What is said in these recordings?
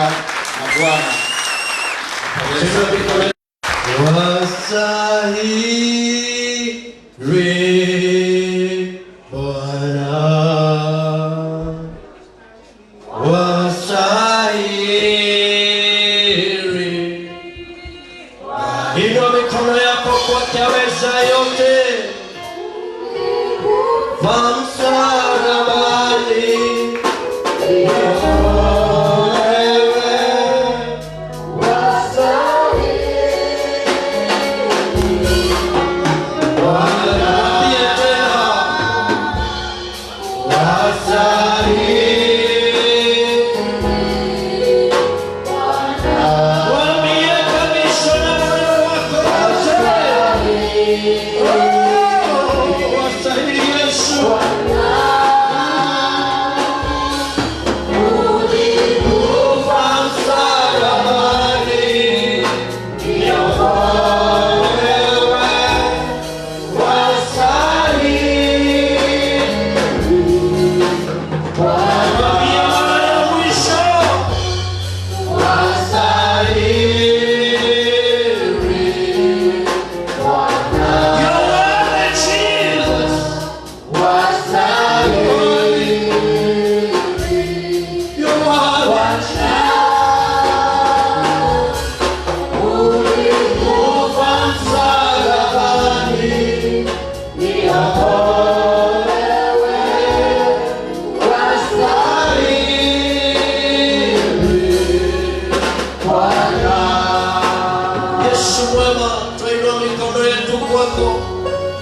pamoja na Bwana. Wasahiri Bwana, wasahiri. Inua mikono yako kwake aweza yote. Msalabani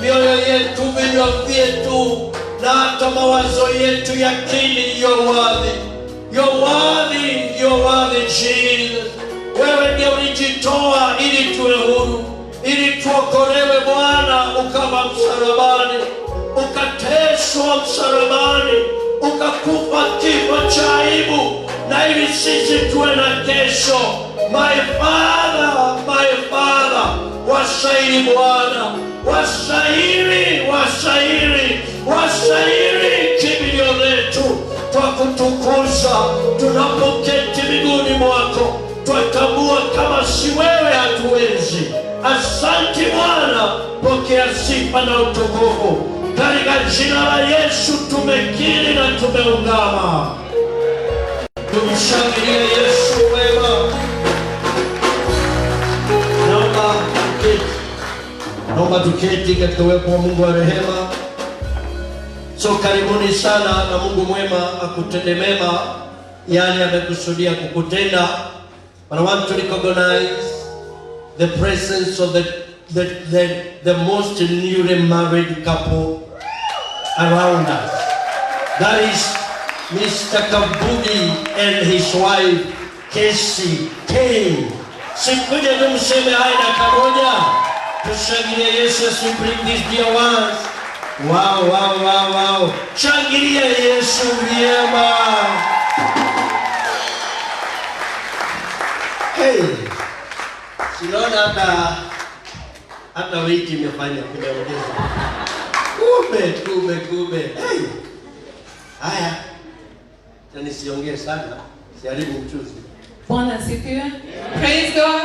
mioyo yetu, vinywa vyetu na hata mawazo yetu yakini yowadhi Jesus. Wewe ndiye ulijitoa ili tuwe huru, ili tuokolewe Bwana. Ukava msalabani, ukateswa msalabani, ukakufa kifo cha aibu, na ili sisi tuwe na kesho. My Father, wasahiri Bwana, wasahiri kimbilio letu. Twakutukuza tunapoketi miguuni mwako, twatambua kama si wewe hatuwezi. Asante Bwana, pokea sifa na utukufu. Katika jina la Yesu tumekiri na tumeungama. Tumshangilie Yesu wema. Naomba tuketi katika uwepo wa Mungu wa rehema. So karibuni sana, na Mungu mwema akutende mema yale amekusudia kukutenda. But I want to recognize the presence of the most newly married couple around us. That is Mr. Kabugi and his wife Casey Kane. Sikuja tumseme hai na kamoja. Tushangilie Yesu as we bring these dear ones. Wow. Shangilia Yesu vyema. Hey. Sinaona hata wiki imefanya kujaongeza. Kube. Hey. Haya. Na nisiongee sana. Siharibu mchuzi. Bwana asifiwe. Praise God.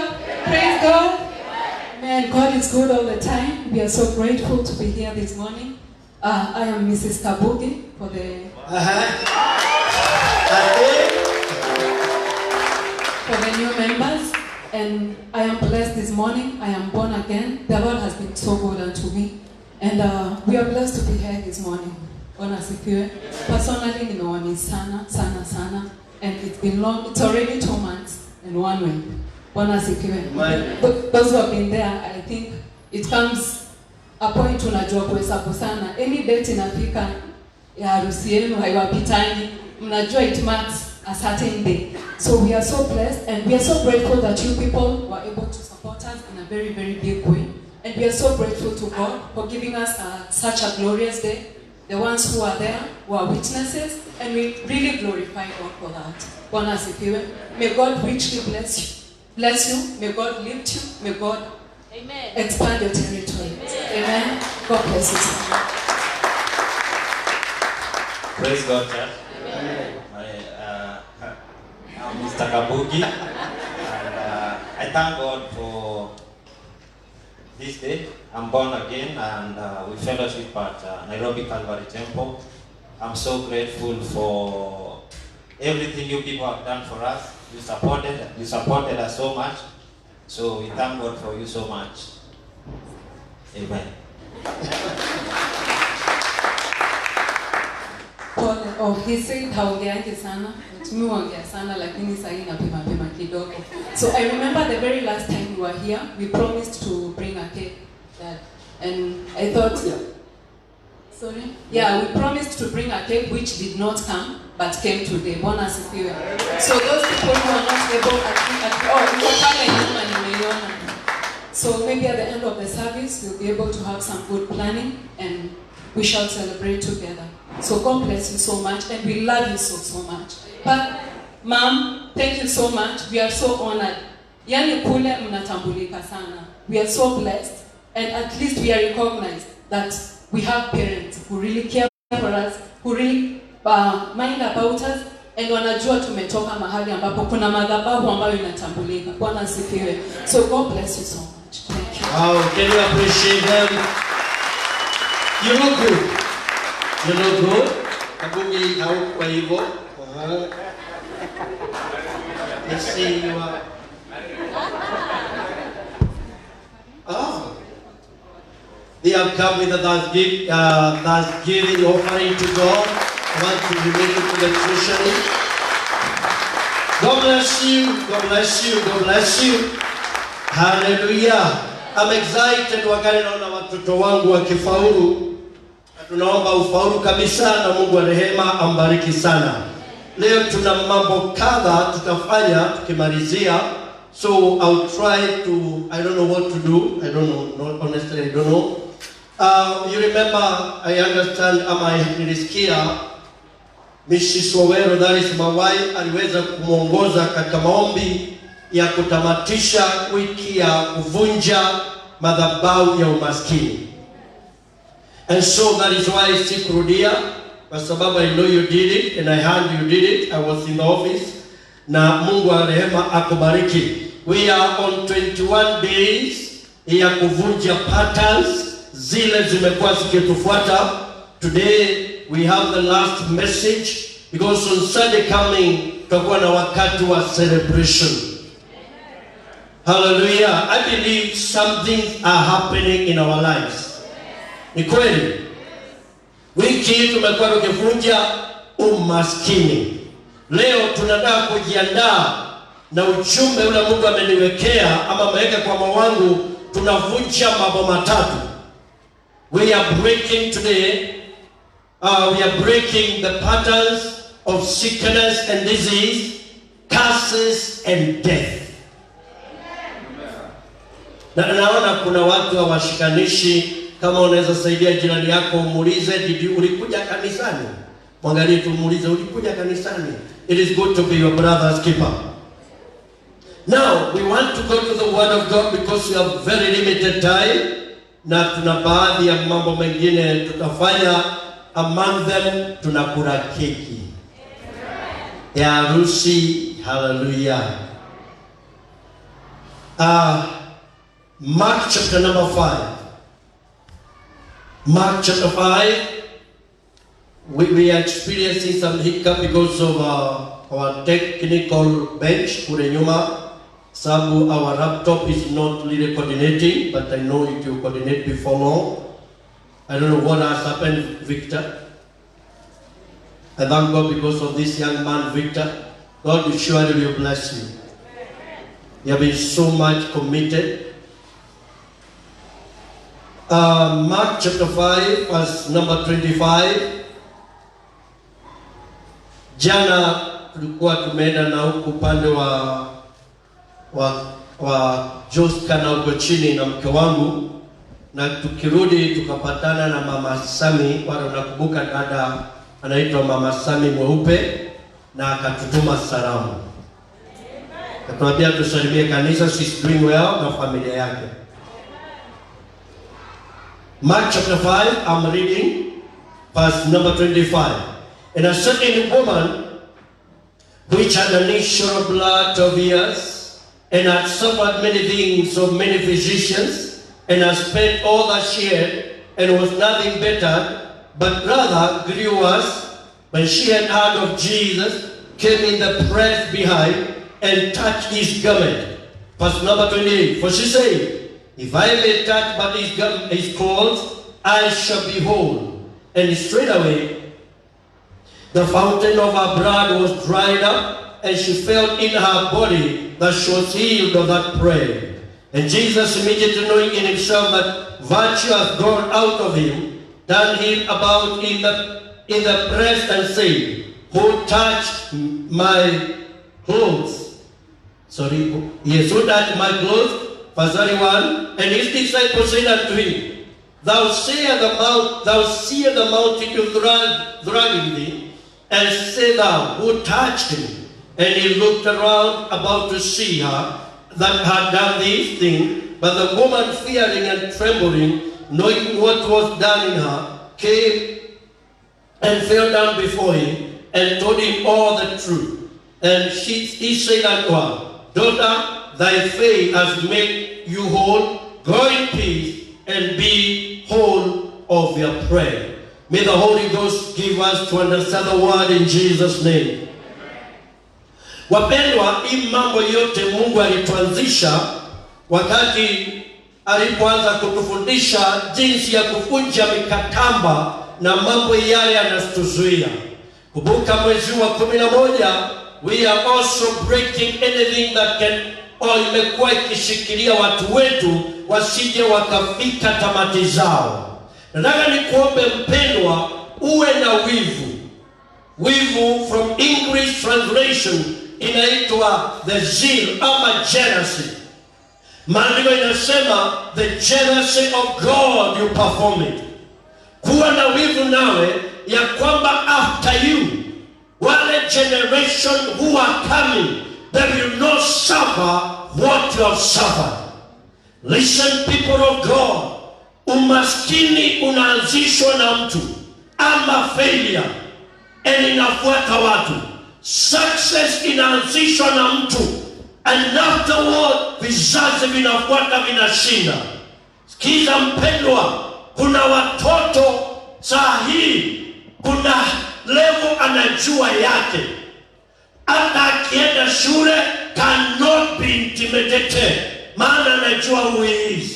Man, God is good all the time. We are so grateful to be here this morning. I am Mrs. Kabugi for the new members, and I am blessed this morning. I am born again. The Lord has been so good unto me, and we are blessed to be here this morning. Bwana asifiwe. Personally, nimewaamini sana, and it's been long. It's already 2 months and 1 week. Bwana asifiwe. Those who have been there, I think it comes a point unajua kuhesabu sana. Any date inafika ya harusi yenu haiwapitani, mnajua it marks a certain day. So we are so blessed, and we are so grateful that you people were able to support us in a very, very big way. And we are so grateful to God for giving us such a glorious day. The ones who are there were witnesses, and we really glorify God for that. Bwana asifiwe. May God richly bless you. May God lift you. May God expand your territory. Amen. God bless you. Praise God, church. I'm Mr. Mr. Kabugi. And I thank God for this day. I'm born again, and we fellowship at Nairobi Calvary Temple. I'm so grateful for everything you people have done for us. You supported us so much. So we thank God for you so much. Amen. He said haongeaje sana, mimi huongea sana lakini sasa napima kidogo. So I remember the very last time we were here, we promised to bring a cake, and I thought, we promised to bring a cake which did not come but came today. Bwana asifiwe. So those people who are not able so maybe at the end of the service we'll be able to have some good planning and we shall celebrate together. So God bless you so much, and we love you so much. But Mom, thank you so much. We are so honored. Yani kule mnatambulika sana. We are so blessed, and at least we are recognized that we have parents who really care for us, who really mind about us, and wanajua tumetoka mahali ambapo kuna madhabahu ambayo inatambulika. Bwana asifiwe. So God bless you so much. Thank you. Wow, can you appreciate them? You look good. You look good. Kabugi hauko hivyo. Let's see you are. They have come with a thanksgiving offering to God. I want to relate it to the treasury. God bless you. God bless you. God bless you. Hallelujah. I'm excited wakati naona watoto wangu wakifaulu. Tunaomba ufaulu kabisa na Mungu wa rehema ambariki sana. Leo tuna mambo kadha tutafanya tukimalizia. So I'll try to, I don't know what to do. I don't know, honestly I don't know. You remember, I understand, nilisikia Mrs. Wawero, that is my wife, aliweza kumuongoza katika maombi ya kutamatisha wiki ya kuvunja madhabahu ya umaskini. And so that is why sikurudia, kwa sababu I know you did it, and I heard you did it. I was in the office. Na Mungu wa rehema akubariki. We are on 21 days ya kuvunja patterns zile zimekuwa zikitufuata. Today we have the last message, because on Sunday coming tutakuwa na wakati wa celebration. Hallelujah. I believe some things are happening in our lives. Ni kweli. Wiki hii tumekuwa tukivunja umaskini. Leo tunataka kujiandaa na ujumbe ule Mungu ameniwekea ama ameweka kwa moyo wangu. Tunavunja mambo matatu. We are breaking today, we are breaking the patterns of sickness and disease, curses and death. Na naona kuna watu hawashikanishi. Kama unaweza saidia jirani yako umuulize, ulikuja kanisani? Mwangalie tumuulize, ulikuja kanisani? It is good to be your brother's keeper. Now, we want to go to the word of God because we have very limited time. Na tuna baadhi ya mambo mengine tutafanya. Among them, tunakula keki ya harusi. Hallelujah. Mark chapter number 5. Mark chapter 5. We are experiencing some hiccup because of our technical bench kule nyuma. Sabu our laptop is not really coordinating, but I know it will coordinate before long. I don't know what has happened, Victor. I thank God because of this young man, Victor. God will surely bless you. You have been so much committed. Mark chapter 5, verse number 25. Jana tulikuwa tumeenda na huku upande wa Joska na huko chini na mke wangu, na tukirudi tukapatana na Mama Sami. Wale unakumbuka dada anaitwa Mama Sami mweupe, na akatutuma salamu. Akatuambia tusalimie kanisa, she's doing well na familia yake. Mark chapter 5, I'm reading verse number 25. And a certain woman which had an issue of blood 12 years, and had suffered many things of many physicians, and had spent all that she had, and was nothing bettered, but rather grew worse. When she had heard of Jesus, came in the press behind, and touched his garment. Verse number 28. For she said, if I may touch but his clothes, I shall be whole. And straightway the fountain of her blood was dried up, and she felt in her body that she was healed of that plague. And Jesus, immediately knowing in himself that virtue hath gone out of him, turned him about in the press and said, who touched my clothes? Who touched my clothes? Verse 31. And his disciples said unto him, Thou seest the multitude dragging thee, and say thou, who touched me? And he looked around about to see her that had done these things. But the woman, fearing and trembling, knowing what was done in her, came and fell down before him, and told him all the truth. And he said unto her, Daughter, thy faith has made you whole. Go in peace and be whole of your prayer. May the Holy Ghost give us to understand the word in Jesus' name. Wapendwa, hii mambo yote Mungu alituanzisha wakati alipoanza kutufundisha jinsi ya kuvunja mikataba na mambo yale yanatuzuia. Kumbuka mwezi wa 11, we are also breaking anything that can imekuwa ikishikilia watu wetu wasije wakafika tamati zao. Nataka nikuombe mpendwa, uwe na wivu. Wivu from English translation inaitwa the zeal ama jealousy. Maandiko inasema the jealousy of God you perform it. Kuwa na wivu nawe ya kwamba after you, wale generation who are coming, they will not suffer what you have suffered. Listen, people of God, umaskini unaanzishwa na mtu ama failure and inafuata watu. Success inaanzishwa na mtu and afterward vizazi vinafuata vinashinda. Sikiza mpendwa, kuna watoto saa hii, kuna level anajua yake, hata akienda shule cannot be intimidated, maana anajua who he is.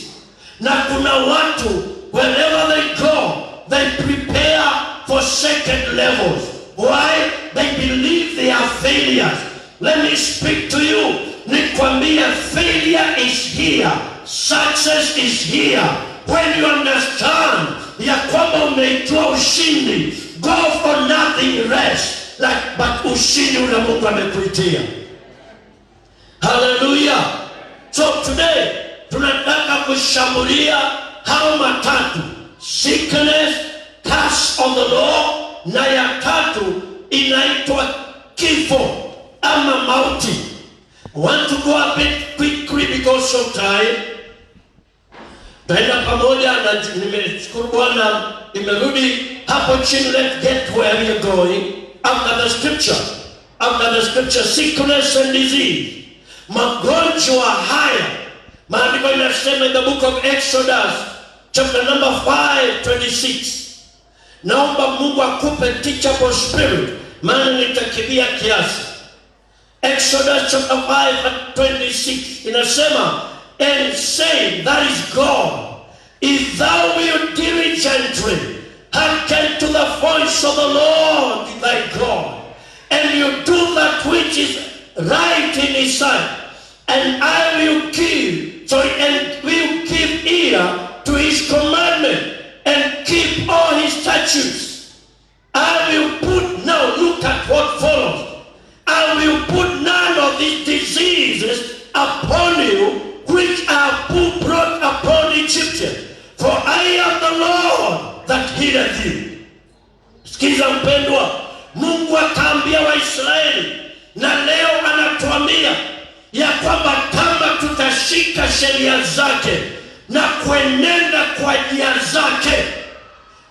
Na kuna watu wherever they go, they prepare for second levels. Why? They believe they are failures. Let me speak to you. Nikwambia, failure is here, success is here. When you understand ya kwamba umeitwa ushindi, go for nothing less but ushindi ule Mungu amekuitia. Hallelujah. So today tunataka kushambulia hao matatu: sickness, curse of the law, na ya tatu inaitwa kifo ama mauti. I want to go a bit quickly because of time. Taenda pamoja na nimeshukuru Bwana imerudi hapo chini. Let's get where we are going. After the scripture, sickness and disease, magonjwa haya. Maandiko inasema in the book of Exodus chapter number 5:26. Naomba Mungu akupe teachable spirit, maana nitakibia kiasi. Exodus chapter 5:26 inasema, and say, that is God, if thou wilt diligently hearken to the voice of the Lord thy God, and you do that which is right in his sight, and I will give ear to his commandment, and keep all his statutes. I will put, now look at what follows, I will put none of these diseases upon you, which are brought upon Egyptians, for I am the Lord that healeth you. Sikiza mpendwa, Mungu akaambia Waisraeli, na leo anatuambia ya kwamba kama tutashika sheria zake na kuenenda kwa njia zake,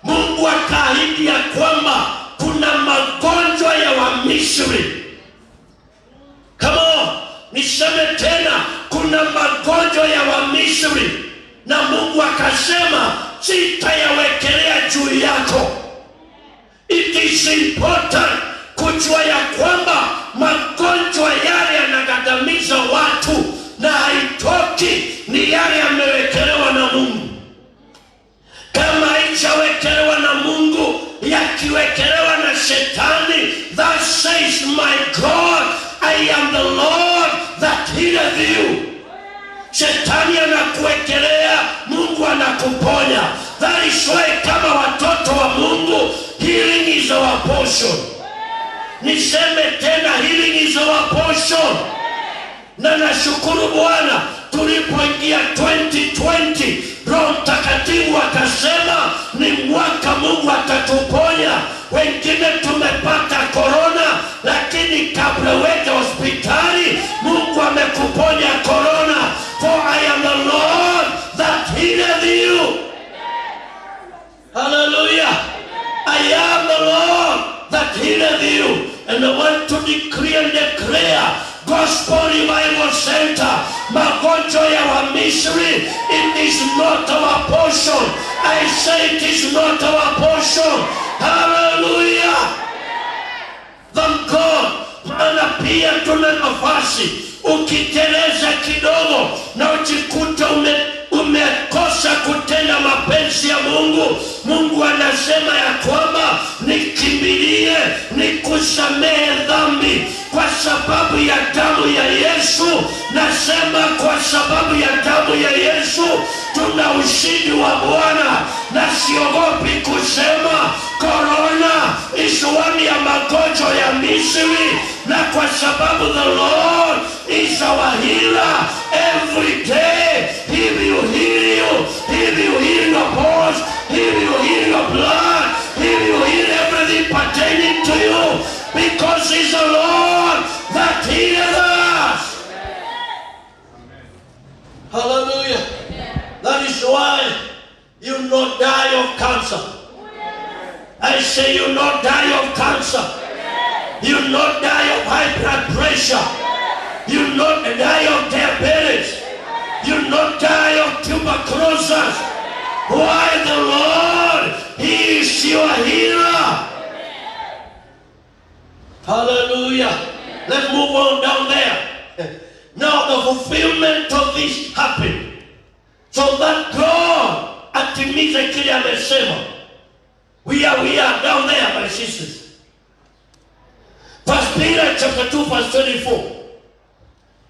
Mungu akaahidi ya kwamba kuna magonjwa ya Wamisri Come on, niseme tena, kuna magonjwa ya Wamisri na Mungu akasema sitayawekelea juu yako. It is important kujua ya kwamba magonjwa yale yanagandamiza watu na haitoki, ni yale yamewekelewa na Mungu. Kama haijawekelewa na Mungu, yakiwekelewa na Shetani, that says, my God, I am the Lord that healeth you. Shetani anakuwekelea, Mungu anakuponya. That is why kama watoto wa Mungu, healing is our portion. Niseme tena, healing is our portion. Na nashukuru Bwana, tulipoingia 2020, Roho Mtakatifu akasema ni mwaka Mungu atatuponya. Wengine tumepata corona, lakini kabla wende hospitali, Mungu amekuponya corona. For I am the Lord that healeth you. Hallelujah. I am the Lord that healeth you. And I want to decree and declare, Gospel Revival Center, magonjwa ya Wamisri, it is not our portion. I say it is not our portion. Hallelujah. Thank God. Maana pia tuna nafasi, ukiteleza kidogo na ujikuta umekosa kutenda mapenzi ya Mungu, Mungu anasema ya kwamba nikimbilie, nikusamehe dhambi kwa sababu ya damu ya Yesu. Nasema kwa sababu ya damu ya Yesu tuna ushindi wa Bwana, na siogopi kusema corona is one ya magonjwa ya Misri, na kwa sababu the Lord is our healer every day. He will heal you. He will heal your bones. He will heal your blood. He will heal everything pertaining to you, because he's the Lord that healeth us. Hallelujah. That is why you will not die of cancer. I say you will not die of cancer. You will not die of high blood pressure. You will not die of diabetes. You will not die of tuberculosis. Why? The Lord, He is your healer. Hallelujah. Let's move on down there. Now the fulfillment of this happened, so that God atimize kile amesema. We are down there, my sisters. First Peter chapter 2 verse 24.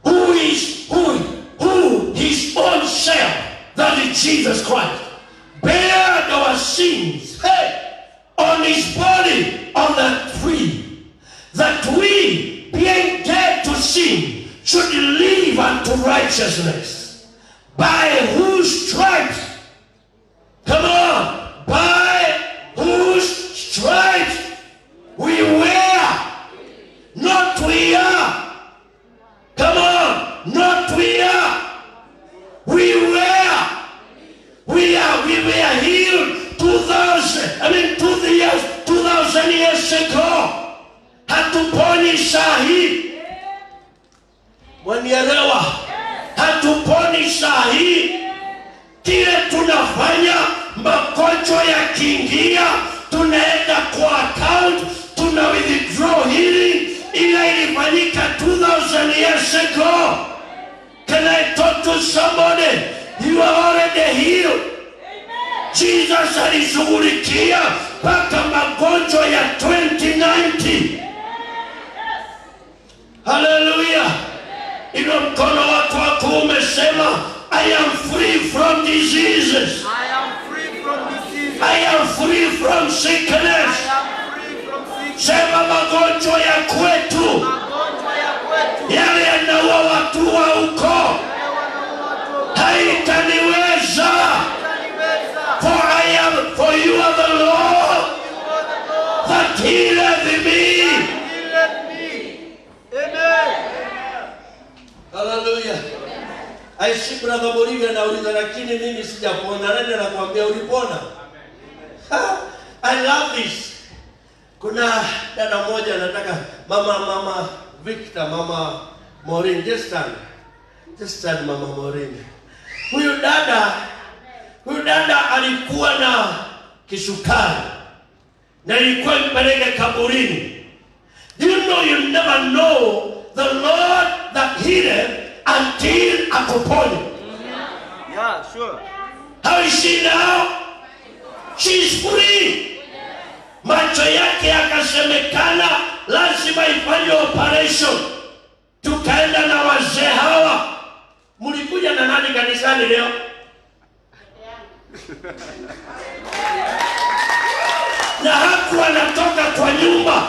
Who his own self, that is Jesus Christ, bared our sins, on his body on the tree, that we, being dead to sin, should live unto righteousness, by whose stripes, come on, by whose stripes we were, not we are. Come on, not we are. We were healed 2,000 years ago. Hatuponi sahi. Mwanielewa? Hatuponi sahi. Kile tunafanya, magonjwa yakiingia, tunaenda kwa account, tuna withdraw healing. Ila ilifanyika 2,000 years ago. Can I talk to somebody? You are already healed. Jesus alishughulikia mpaka magonjwa ya 2090. Hallelujah. Ilo mkono wako wa kuume sema, I am free from diseases. I am free from diseases. I am free from sickness. I am free from sickness. Sema magonjwa ya kwetu, Magonjwa ya kwetu yale yanaua watu wa uko, haitaniweza. For you are the Lord that healeth me. Amen. Hallelujah. I see brother Moriga nauliza, lakini mimi sijapona. Nani anakuambia ulipona? I love this. Kuna dada moja anataka mama Victor, mama Maureen, just stand. Just stand, Mama Maureen. Huyu dada alikuwa na kisukari na ilikuwa mpeleke kaburini. Do you know you never know the Lord that healed until akuponye? Yeah, sure. How is she now? She's free. Macho yake yakasemekana lazima ifanye operation. Tukaenda na wazee hawa. Mlikuja na nani kanisani leo? Na hakuwa anatoka kwa nyumba,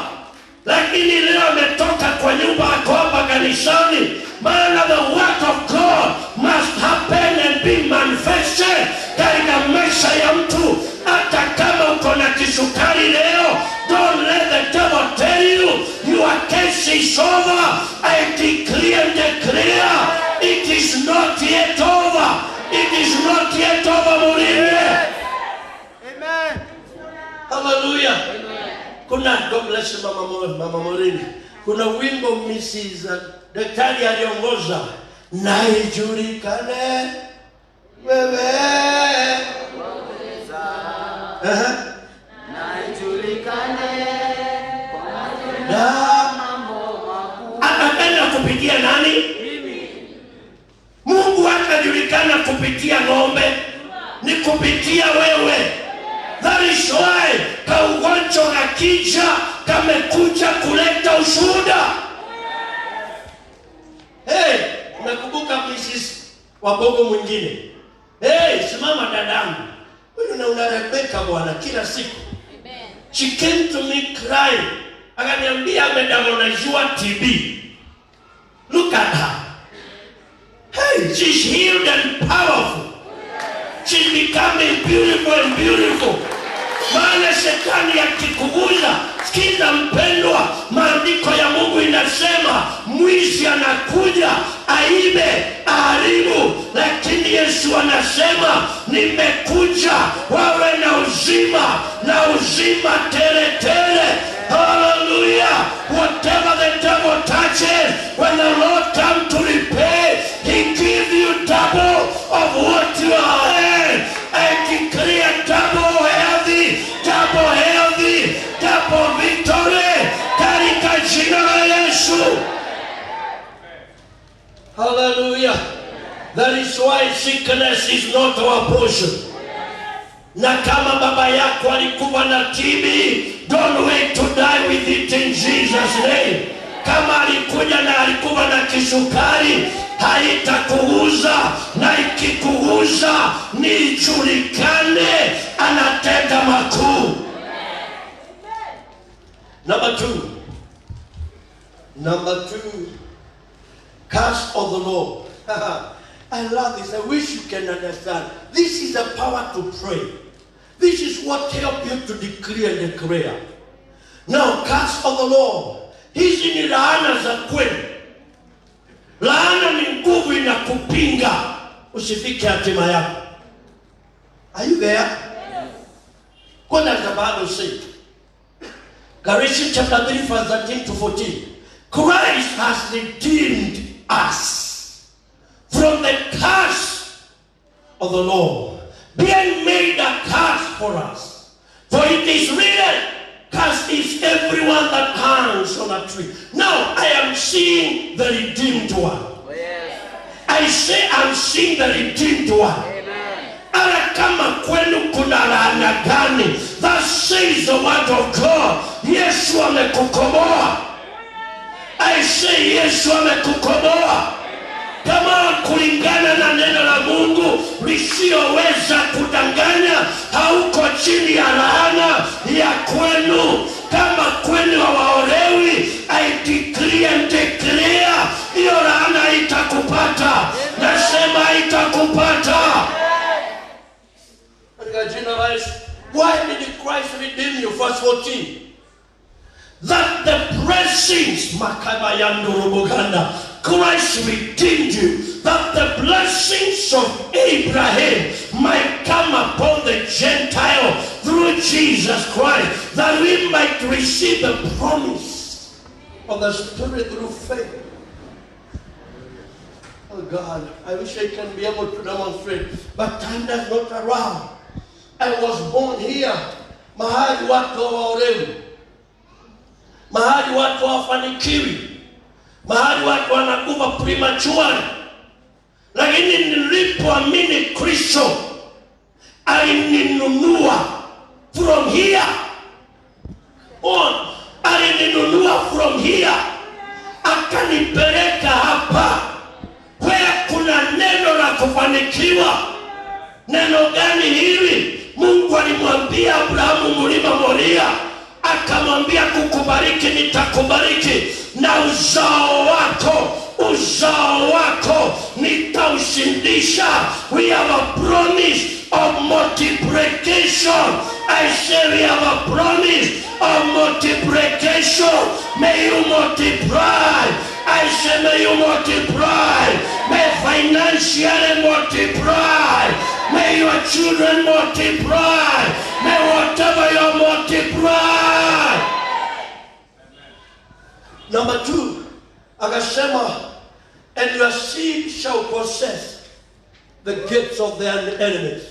lakini leo ametoka kwa nyumba ako hapa kanisani. Maana the word of God must happen and be manifested katika maisha ya mtu. Hata kama uko na kisukari leo, don't let the devil tell you your case is over. I declare and declare it is not yet over. It is not yet over, Murinde. Amen. Hallelujah. Kuna, God bless you, Mama Murinde. Kuna wimbo Mrs. Daktari aliongoza, na ijulikane wewe. Anapenda kupitia nani? Mungu atajulikana kupitia ng'ombe, ni kupitia wewe. That is why kaugonjwa kakija kamekuja kuleta ushuhuda. Hey, nakumbuka Mrs. Wabogo mwingine. Hey, simama dadangu. Wewe una Rebecca bwana kila siku. Amen. She came to me crying. Akaniambia amedamoniziwa TB. Look at her. Hey, she's healed and powerful. She's becoming beautiful and beautiful. Maana shetani akikuguza, sikiza mpendwa, maandiko ya Mungu inasema mwizi anakuja aibe, aharibu, lakini Yesu anasema nimekuja wawe na uzima, na uzima tele tele. Hallelujah. Whatever the devil touches, when the Lord comes to repay, he gives you double of what you have. I declare double healthy, double victory katika jina la Yesu. Hallelujah. That is why sickness is not our portion. Na kama baba yako alikuwa na TB, don't wait to die with it in Jesus' name. Kama alikuja na alikuwa na kisukari, haitakuguza, na ikikuguza ni julikane anatenda makuu. Number two, curse of the Lord. I love this. I wish you can understand. This is the power to pray. This is what helps you to declare and declare. Now, curse of the Lord. Hizi ni laana za kweli. Laana ni nguvu inakupinga usifike hatima yako. Are you there? What does the Bible say? Galatians chapter 3 verse 13 to 14. Christ has redeemed us from the curse of the law, being made a curse for us. For it is written, cursed is everyone that hangs on a tree. Now I am seeing the redeemed one. Oh, yes. I say I'm seeing the redeemed one. Ara kama kwenu kuna laana gani? That says the word of God. Yesu amekukomboa. I say Yesu amekukomboa. Kama kulingana na neno la Mungu lisioweza kudanganya, hauko chini ya laana ya kwenu. Kama kwenu hawaolewi, I decree and declare, hiyo laana itakupata. Nasema itakupata. Why did Christ redeem you? Verse 14. That the blessings, Christ redeemed you, that the blessings of Abraham might come upon the Gentile through Jesus Christ, that we might receive the promise of the Spirit through faith. Oh God, I wish I can be able to demonstrate, but time does not allow. I was born here, mahali watu hawaolewi, mahali watu hawafanikiwi, mahali watu wanakufa prematurely. Lakini nilipoamini Kristo, alininunua from here on, alininunua from here, akanipeleka hapa where kuna neno la kufanikiwa. Neno gani hili? Mungu alimwambia Abrahamu mlima Moria, akamwambia kukubariki nitakubariki, na uzao wako nitaushindisha. We have a promise of multiplication. I say we have a promise of multiplication. May you multiply. I say may you multiply. May financially multiply. May your children multiply. May whatever you multiply. Number 2, akasema, and your seed shall possess the gates of their enemies.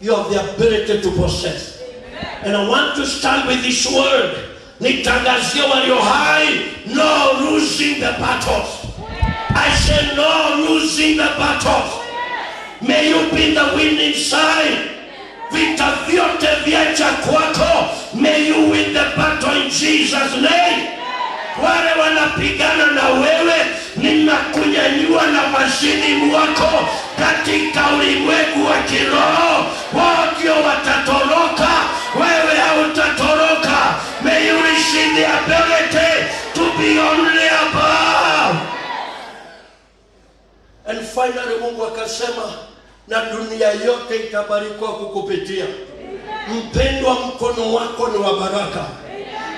You have the ability to possess. And I want to stand with this word. Nitangazie walio hai, no losing the battles. I say no losing the battles. May you be the winning side. Vita vyote vyacha kwako. May you win the battle in Jesus' name. Wale wanapigana na wewe, ninakunyanyua nafasini mwako katika ulimwengu wa kiroho. Wote watatoroka, wewe hautatoroka. May you receive the ability to be only above. And finally Mungu akasema, na dunia yote itabarikiwa kukupitia. Mpendwa, mkono wako ni wa baraka.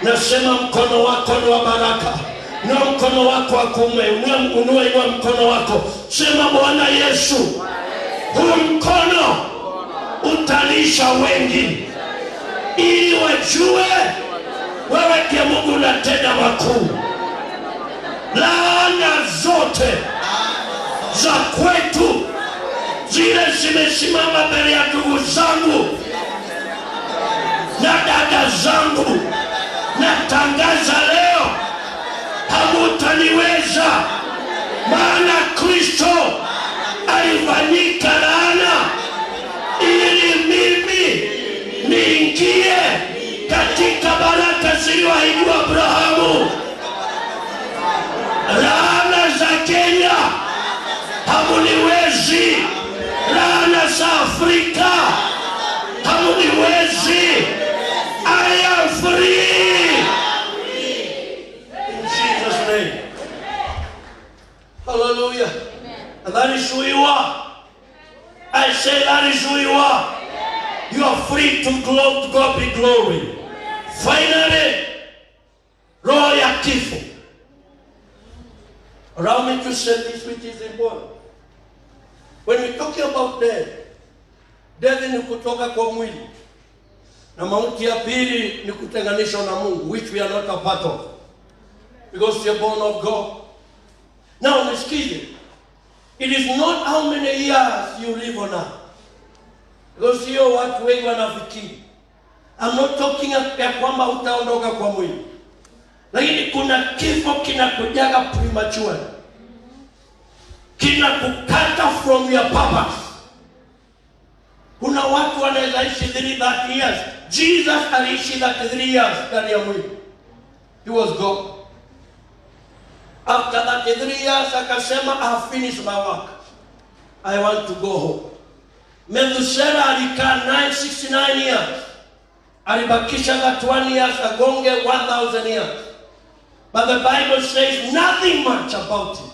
Nasema mkono wako ni wa baraka. Na mkono wako wa kuume, unua mkono wako. Sema, Bwana Yesu, huu mkono utalisha wengi, ili wajue wewe ndiye Mungu unatenda makuu. Laana zote za kwetu zile zimesimama mbele ya ndugu zangu na dada zangu, natangaza leo, hamutaniweza. Maana Kristo alifanyika laana ili mimi niingie katika baraka zilizoahidiwa Abrahamu. Laana za Kenya hamuniwezi. Laana za Afrika hamuniwezi. I am free. In Jesus' name. Hallelujah. And that is who you are. I say that is who you are. You are free to God be glory. Finally, roho ya kifo. Allow me to say this which is important. When we're talking about death, death ni kutoka kwa mwili. Na mauti ya pili ni kutenganishwa na Mungu, which we are not a part of, because we are born of God. Now, nisikize, it is not how many years you live on earth, because hiyo watu wengi wanafikiri. I'm not talking ya kwamba utaondoka kwa mwili, lakini kuna kifo kinakujaga prematurely, kinakukata from your purpose. Kuna watu wanaweza ishi 30 years. Jesus aliishi 33 years ndani ya mwili. He was God. After 33 years akasema, I have finished my work. I want to go home. Methuselah alikaa 969 years. Alibakisha 1 years agonge 1000 years. But the Bible says nothing much about it.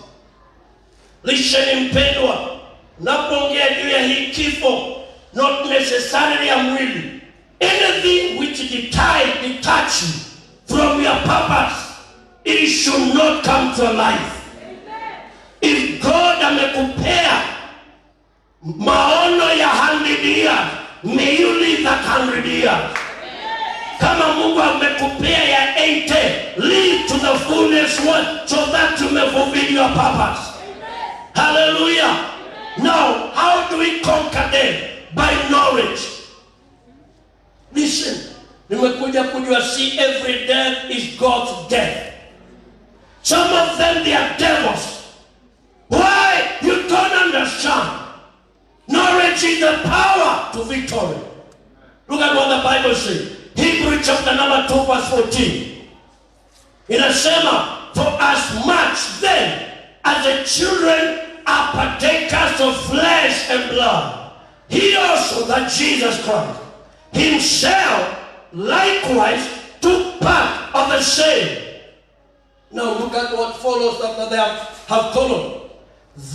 Listen mpendwa, napoongea juu ya hii kifo, not necessarily a mwili. Anything which detach you from your purpose, it should not come to life. If God amekupea maono ya 100 years, may you live that 100 years. Kama Mungu amekupea ya 80, live to the fullness one, so that you may fulfill your purpose. Hallelujah. Now, how do we conquer them? By knowledge. Listen, nimekuja kujua, see, every death is God's death. Some of them, they are devils. Why? You don't understand. Knowledge is the power to victory. Look at what the Bible says. Hebrews chapter number 2 verse 14. Inasema, for as much then as the children are partakers of flesh and blood, he also, that Jesus Christ, himself likewise took part of the same. Now look at what follows after they have followed.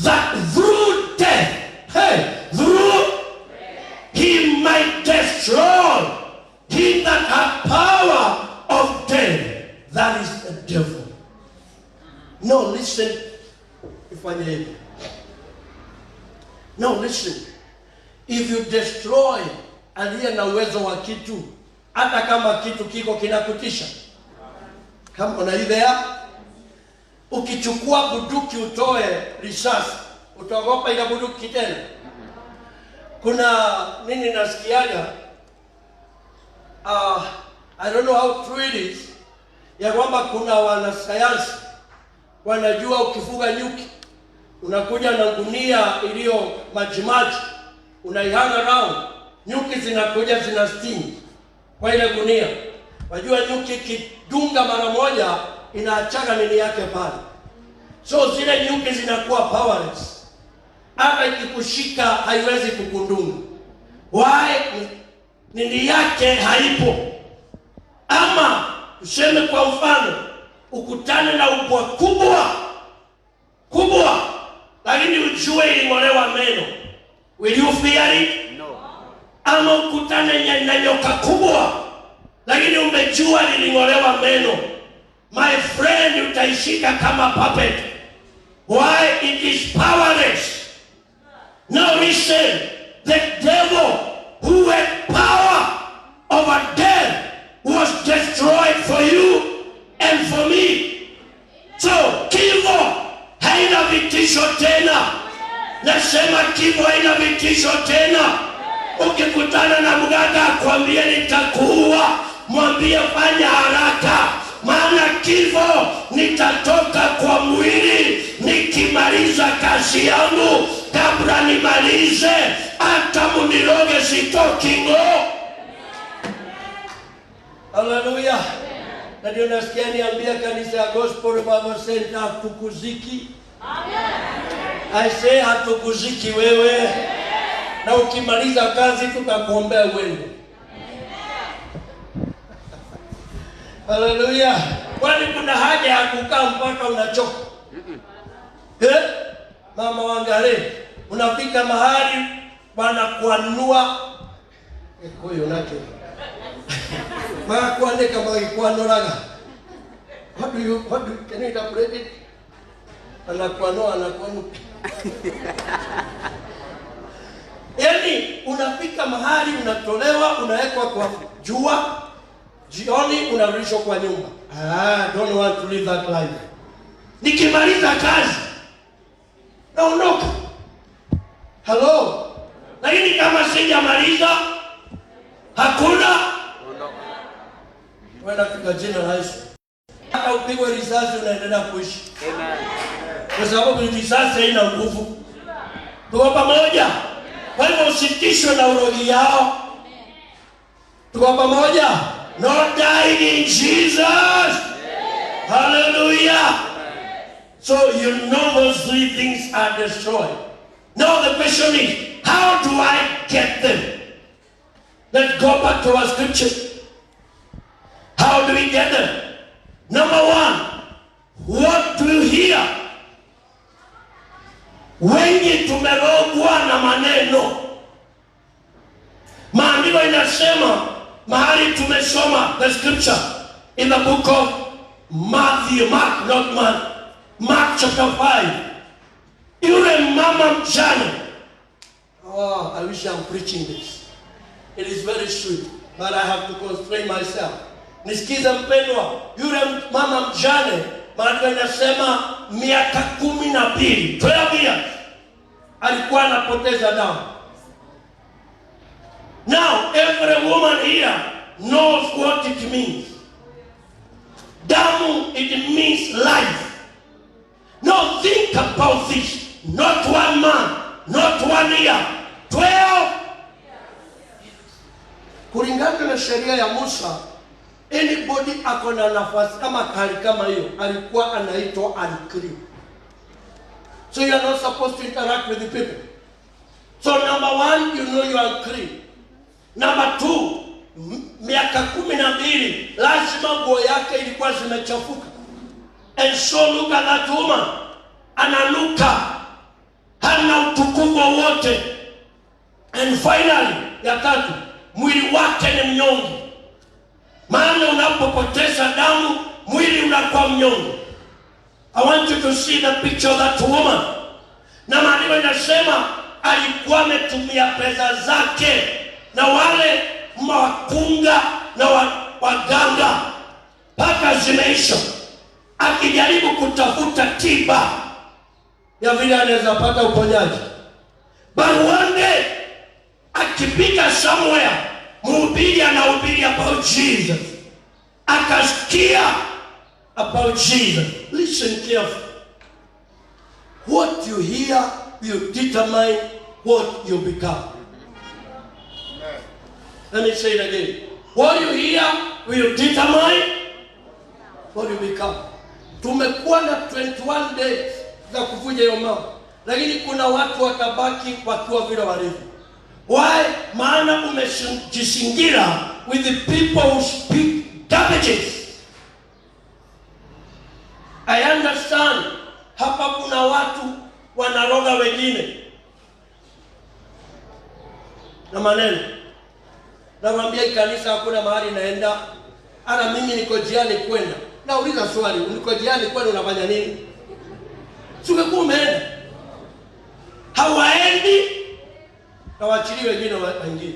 That through death, through he might destroy him that had power of death, that is the devil. No, listen. No, listen. If you destroy aliye na uwezo wa kitu, hata kama kitu kiko kinakutisha, kama unaidhea, ukichukua bunduki utoe risasi, utaogopa ile bunduki tena? Kuna nini nasikiaga, I don't know how true it is, ya kwamba kuna wanasayansi wanajua ukifuga nyuki, unakuja na gunia iliyo majimaji, unaihang around, nyuki zinakuja zinasting kwa ile gunia. Wajua nyuki kidunga mara moja inaachaga nini yake pale. So zile nyuki zinakuwa powerless. Hata ikikushika haiwezi kukundunga. Why? Nini yake haipo. Ama useme kwa mfano, ukutane na ubwa kubwa, lakini ujue iling'olewa meno. Will you fear it? No. Ama ukutane na nyoka kubwa, lakini umejua liling'olewa meno. My friend, utaishika kama puppet. Why? It is powerless. Now listen, the devil who had power over death was destroyed for you and for me. So, kifo haina vitisho tena. Nasema kifo haina vitisho tena. Ukikutana na mganga akwambie nitakuua, mwambie fanya haraka, maana kifo nitatoka kwa mwili nikimaliza kazi yangu. Kabla nimalize, hata muniroge sitoki ngo. Hallelujah. Na ndio nasikia niambia kanisa ya Gospel Revival Center, hatukuziki. I say hatukuziki wewe. Na ukimaliza kazi tutakuombea uende. Hallelujah. Kwani kuna haja ya kukaa mpaka unachoka? Mama wangare, unafika mahali wanakuanua ekoyo nake. Mara kuane kama ikuanoraga. Can you interpret it? Anakuanoa. Yaani unafika mahali unatolewa, unawekwa kwa jua, jioni unarudishwa kwa nyumba. Don't want to live that life. Nikimaliza kazi naondoka. Hello. Lakini kama sijamaliza hakuna wenda katika jina la Yesu. Hata upigwe risasi unaendelea kuishi. Amen. Kwa sababu risasi haina nguvu. Tuko pamoja. Kwa hivyo usitishwe na urogi yao. Tuko pamoja. Not dying in Jesus. Hallelujah. So you know those three things are destroyed. Now the question is, how do I get them? Let's go back to our scripture. How do we get them? Number one, what do you hear? Wengi tumerogwa na maneno. Maandiko inasema, mahali tumesoma the scripture in the book of Matthew, Mark chapter 5. Yule mama mjane. Oh, I wish I'm preaching this. It is very sweet, but I have to constrain myself. Nisikize mpendwa, yule mama mjane, maandiko inasema miaka 12, 12 years. alikuwa anapoteza damu. Now every woman here knows what it means. Damu, it means life. Now think about this. Not one man, not 1 year, 12. Kulingana na sheria ya Musa, anybody akona nafasi kama kali kama hiyo alikuwa anaitwa unclean. So you are not supposed to interact with the people. So number 1, you know you are unclean. Number 2, miaka 12 lazima nguo yake ilikuwa zimechafuka. And so look at that woman. Ananuka, hana utukufu wote. And finally, ya 3, mwili wake ni mnyonge. Maana unapopoteza damu, mwili unakuwa mnyonge. I want you to see the picture of that woman. Na maandiko inasema alikuwa ametumia pesa zake na wale makunga na waganga mpaka zimeisha, akijaribu kutafuta tiba ya vile anaweza pata uponyaji. But one day, akipita somewhere, mhubiri anahubiri about Jesus, akasikia about Jesus. Listen carefully. What you hear will determine what you become. Let me say it again. What you hear will determine what you become. Tumekuwa na 21 days za kuvuja hiyo mambo, lakini kuna watu watabaki wakiwa vile walivyo. Why? Maana umejisingira with the people who speak garbages. I understand. Hapa kuna watu wanaroga wengine na maneno. Nawaambia kanisa hakuna mahali naenda. Ana mimi niko jiani kwenda. Nauliza swali, niko jiani kwenda unafanya nini? Sungekuwa umeenda. Hawaendi na waachili wengine waingie.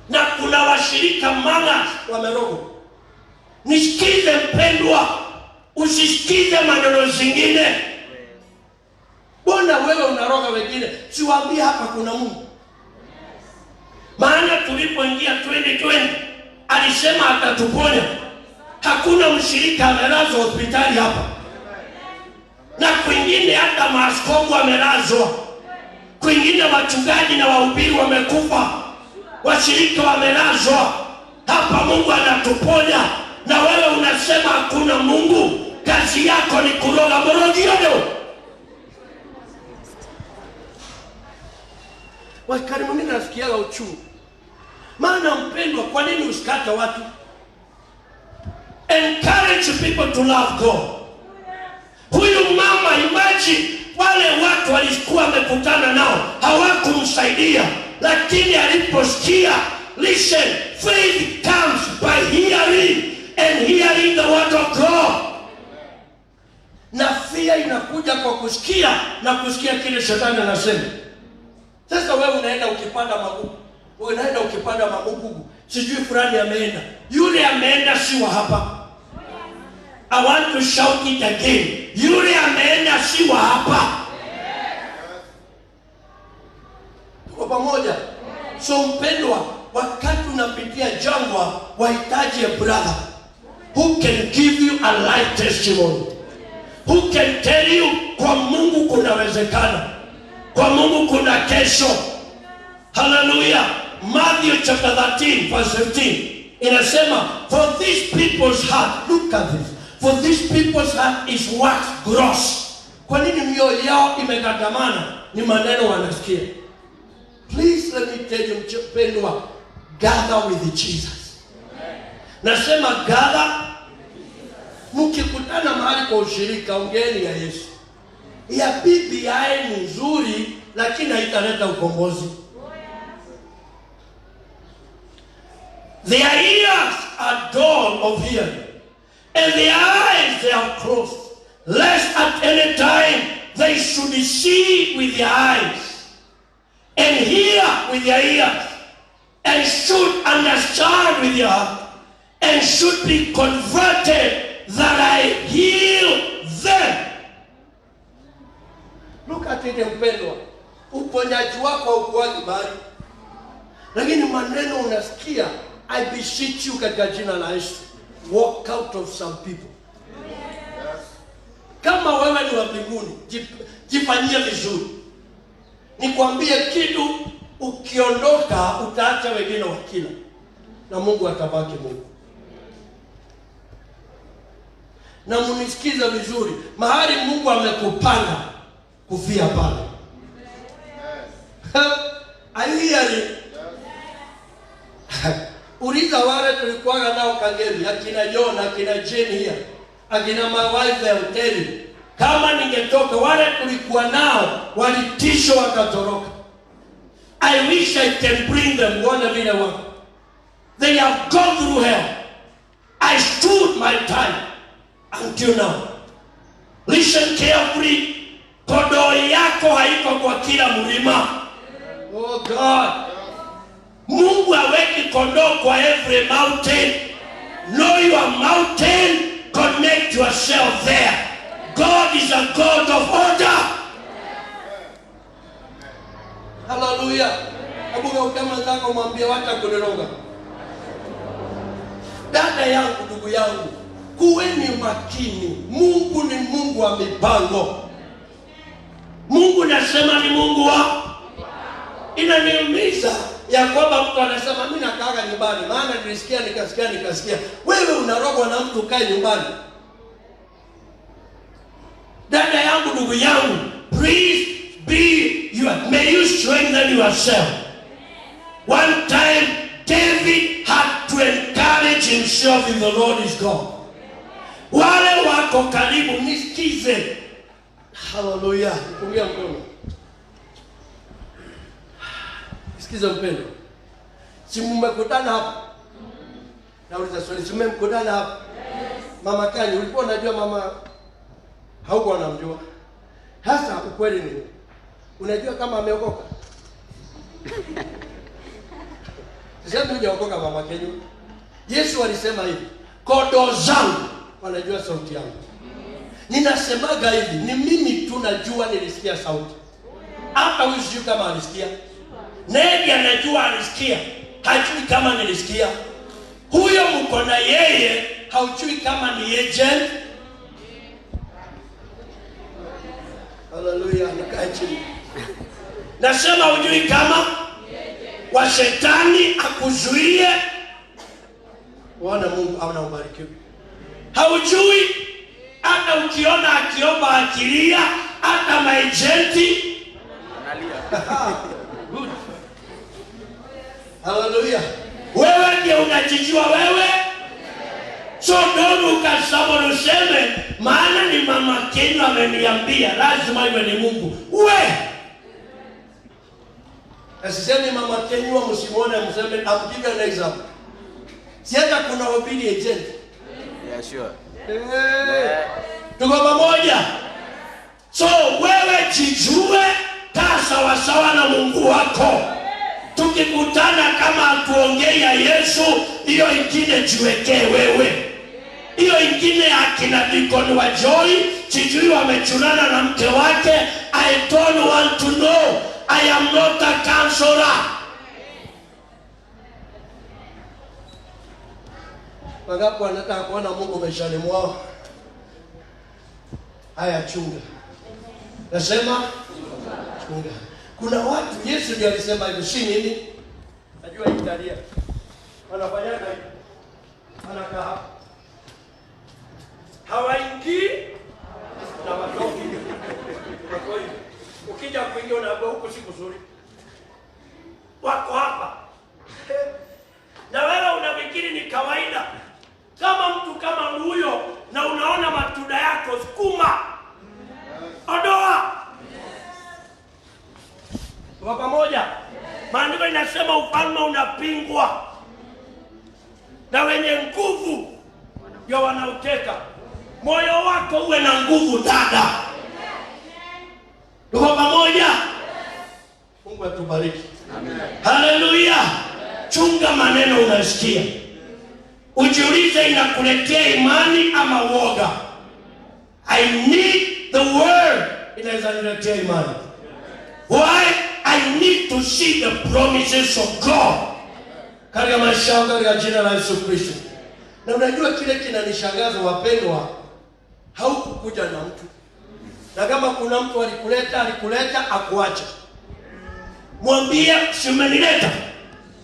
Na kuna washirika magas wameroga. Nisikize mpendwa, usisikize maneno zingine. Mbona wewe unaroga wengine? Siwaambie hapa kuna Mungu. Maana tulipoingia 2020 alisema atatuponya. Hakuna mshirika amelazwa hospitali hapa. Na kwingine hata maaskofu wamelazwa. Kwingine wachungaji na wahubiri wamekufa. Washirika wamelazwa. Hapa Mungu anatuponya. Na wewe unasema hakuna Mungu. Kazi yako ni kuroga morogiono. Wakati mwingine nasikia uchungu. Maana mpendwa, kwa nini usikata watu? Encourage people to love God. Huyu mama, imagine wale watu walikuwa wamekutana nao hawakumsaidia, lakini aliposikia, listen, faith comes by hearing and hearing the word of God. Na fear inakuja kwa kusikia na kusikia kile shetani anasema. Sasa wewe unaenda ukipanda magugu. Unaenda ukipanda magugu. Sijui fulani ameenda. Yule ameenda si wa hapa. I want to shout it again. Yule ameenda si wa hapa. Tuko pamoja? So mpendwa, wakati unapitia jangwa, wahitaji a brother who can give you a life testimony. Who can tell you kwa Mungu kunawezekana. Kwa Mungu kuna kesho. Hallelujah. Matthew chapter 13 verse 15 inasema, for these people's heart, look at this, for these people's heart is wax gross. Kwa nini mioyo yao imegandamana? Ni maneno wanasikia. Please let me tell you, mpendwa, gather with Jesus. Nasema gather. Mkikutana mahali kwa ushirika, ongeeni ya Yesu. Ya bibi yae ni nzuri, lakini haitaleta ukombozi. Their ears are dull of hearing, and their eyes they are closed, lest at any time they should see with their eyes, and hear with their ears, and should understand with their heart, and should be converted, that I heal them. Look at it, mpendwa. Uponyaji wako haukuagi bali. Lakini maneno unasikia, I beseech you katika jina la Yesu, walk out of some people. Kama wewe ni wa mbinguni, jifanyie vizuri. Nikwambie kitu, ukiondoka utaacha wengine wakila. Na Mungu atabaki Mungu. Na munisikize vizuri, mahali Mungu amekupanga kufia pale. Are you hearing? Uliza wale tulikuwa nao Kangemi, akina John, akina Jane here, akina my wife will tell you. Kama ningetoka, wale tulikuwa nao walitishwa wakatoroka. I wish I can bring them one vile wako. They have gone through hell. I stood my time until now. Listen carefully. Kondoo yako haiko kwa kila mlima. Oh God. Mungu haweki kondoo kwa every mountain. Know your mountain. Connect yourself there. God is a God of order. Hallelujah. Abuga ukama zako mwambie wacha kuniroga. Dada yangu, ndugu yangu, kuweni makini. Mungu ni Mungu wa mipango. Mungu nasema ni Mungu wa inaniumiza ya kwamba mtu anasema mimi nakaa nyumbani maana nilisikia nikasikia. Wewe unarogwa na mtu kae nyumbani. Dada yangu, ndugu yangu, please may you strengthen yourself. One time David had to encourage himself in the Lord is God. Wale wako karibu nisikize. Hallelujah. Nipungia mkono. Sikiza mpendo. Si mmekutana hapa? Nauliza swali, si mmekutana hapa? Yes. Mama Kani, ulikuwa unajua mama hauko unamjua? Hasa ukweli ni unajua kama ameokoka? Sasa hujaokoka mama Kenya. Yesu alisema hivi, kondoo zangu wanajua sauti yangu. Ninasemaga hivi, ni mimi tu najua nilisikia sauti. Hata usijui kama alisikia. Nani anajua alisikia? Hajui kama nilisikia. Huyo mko na yeye, haujui kama ni agent. Hallelujah, nikae chini. Nasema hujui kama wa shetani akuzuie. Bwana Mungu anaubarikiwe. Haujui hata ukiona akiomba akilia, hata maejenti analia. Good. Hallelujah. Wewe ndiye unajijua wewe. So don't ukasema useme maana ni mama Kenya ameniambia lazima iwe ni Mungu. Asisemi mama Kenya msimuone mseme I'll give you an example. Si hata kuna obedi agent. Yeah, sure. Tuko pamoja. So wewe jijue, kaa sawa sawa na Mungu wako. Tukikutana kama atuongea Yesu, hiyo ingine jiwekee wewe. Hiyo ingine akina Deacon wa Joy, sijui wamechunana na mke wake. I don't want to know. I am not a counselor. Wangapi wanataka kuona Mungu maishani mwao? Haya, chunga. Nasema chunga. Kuna watu Yesu ndiye alisema hivi, si nini? Najua Italia. Wanafanya hivi. Wanakaa. Hawaingii na watoki. Ukija kuingia unaambia huko si kuzuri. Wako hapa. Na wewe unafikiri ni kawaida. Kama mtu kama huyo na unaona matunda yako, sukuma. Ondoa. Kwa pamoja. Maandiko inasema ufalme unapingwa na wenye nguvu ndio wanauteka. Moyo wako uwe na nguvu dada. Kwa pamoja. Mungu atubariki. Amen. Hallelujah. Chunga maneno unasikia. Ujiulize inakuletea imani ama woga. I need the word inaweza niletea imani. Why? I need to see the promises of God katika maisha yangu katika jina la Yesu Kristo. Na unajua kile kinanishangaza wapendwa, haukukuja na mtu. Na kama kuna mtu alikuleta akuache. Mwambie si umenileta,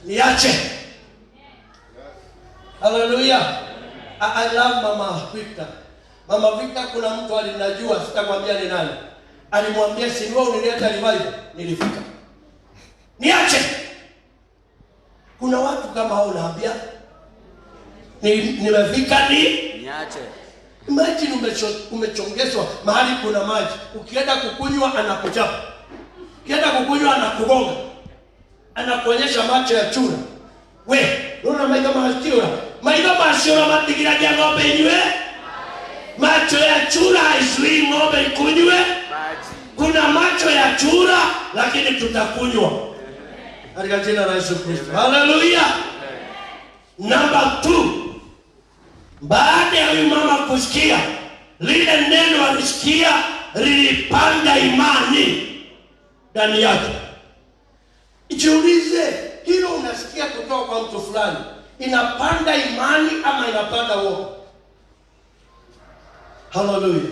niache. Hallelujah. I love Mama Victor. Mama Victor, kuna mtu alinajua, sitakwambia ni nani. Alimwambia si wewe unileta revival, nilifika. Niache. Kuna watu kama hao naambia nimefika niache. Imagine umechongezwa mahali kuna maji. Ukienda kukunywa anakuchapa. Ukienda kukunywa anakugonga. Anakuonyesha macho ya chura. We, unaona maiga masiura matigira ya ng'ombe inywe? Macho ya chura haizui ng'ombe ikunywe. Kuna macho ya chura lakini tutakunywa. Katika jina la Yesu Kristo. Hallelujah. Number 2. Baada ya huyu mama kusikia lile neno alisikia lilipanda imani ndani yake. Jiulize, hilo unasikia kutoka kwa mtu fulani inapanda imani ama inapanda uoga? Hallelujah.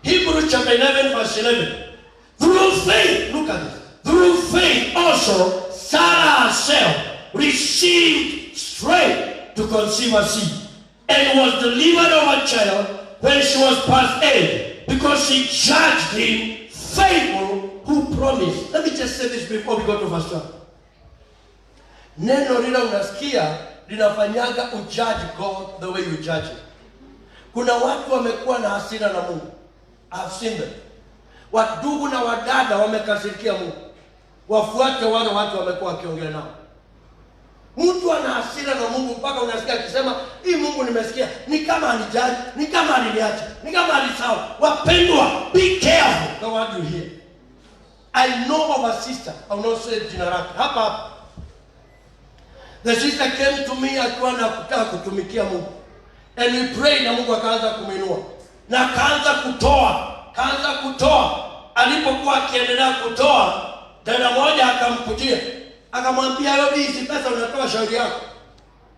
Hebrews chapter 11 verse 11. Through faith, look at this. Through faith also Sarah herself received strength to conceive a seed, and was delivered of a child when she was past age, because she judged him faithful who promised. Let me just say this before we go to verse 12. Neno lile unasikia linafanyaga ujudge God the way you judge him. Kuna watu wamekuwa na hasira na Mungu. I've seen them. Wadugu na wadada wamekasirikia Mungu. Wafuate wale watu wamekuwa wakiongea nao. Mtu ana hasira na Mungu mpaka unasikia akisema, hii Mungu nimesikia, ni kama alijaji, ni kama aliniacha, ni kama alisahau. Wapendwa, be careful the word you hear. I know of a sister, I will not say jina lake. Hapa. The sister came to me akiwa anataka kutumikia Mungu. And we prayed na Mungu akaanza kuminua. Na kaanza kutoa. Alipokuwa akiendelea kutoa, dada moja akamkujia. Akamwambia, wewe hizi pesa unatoa shauri yako.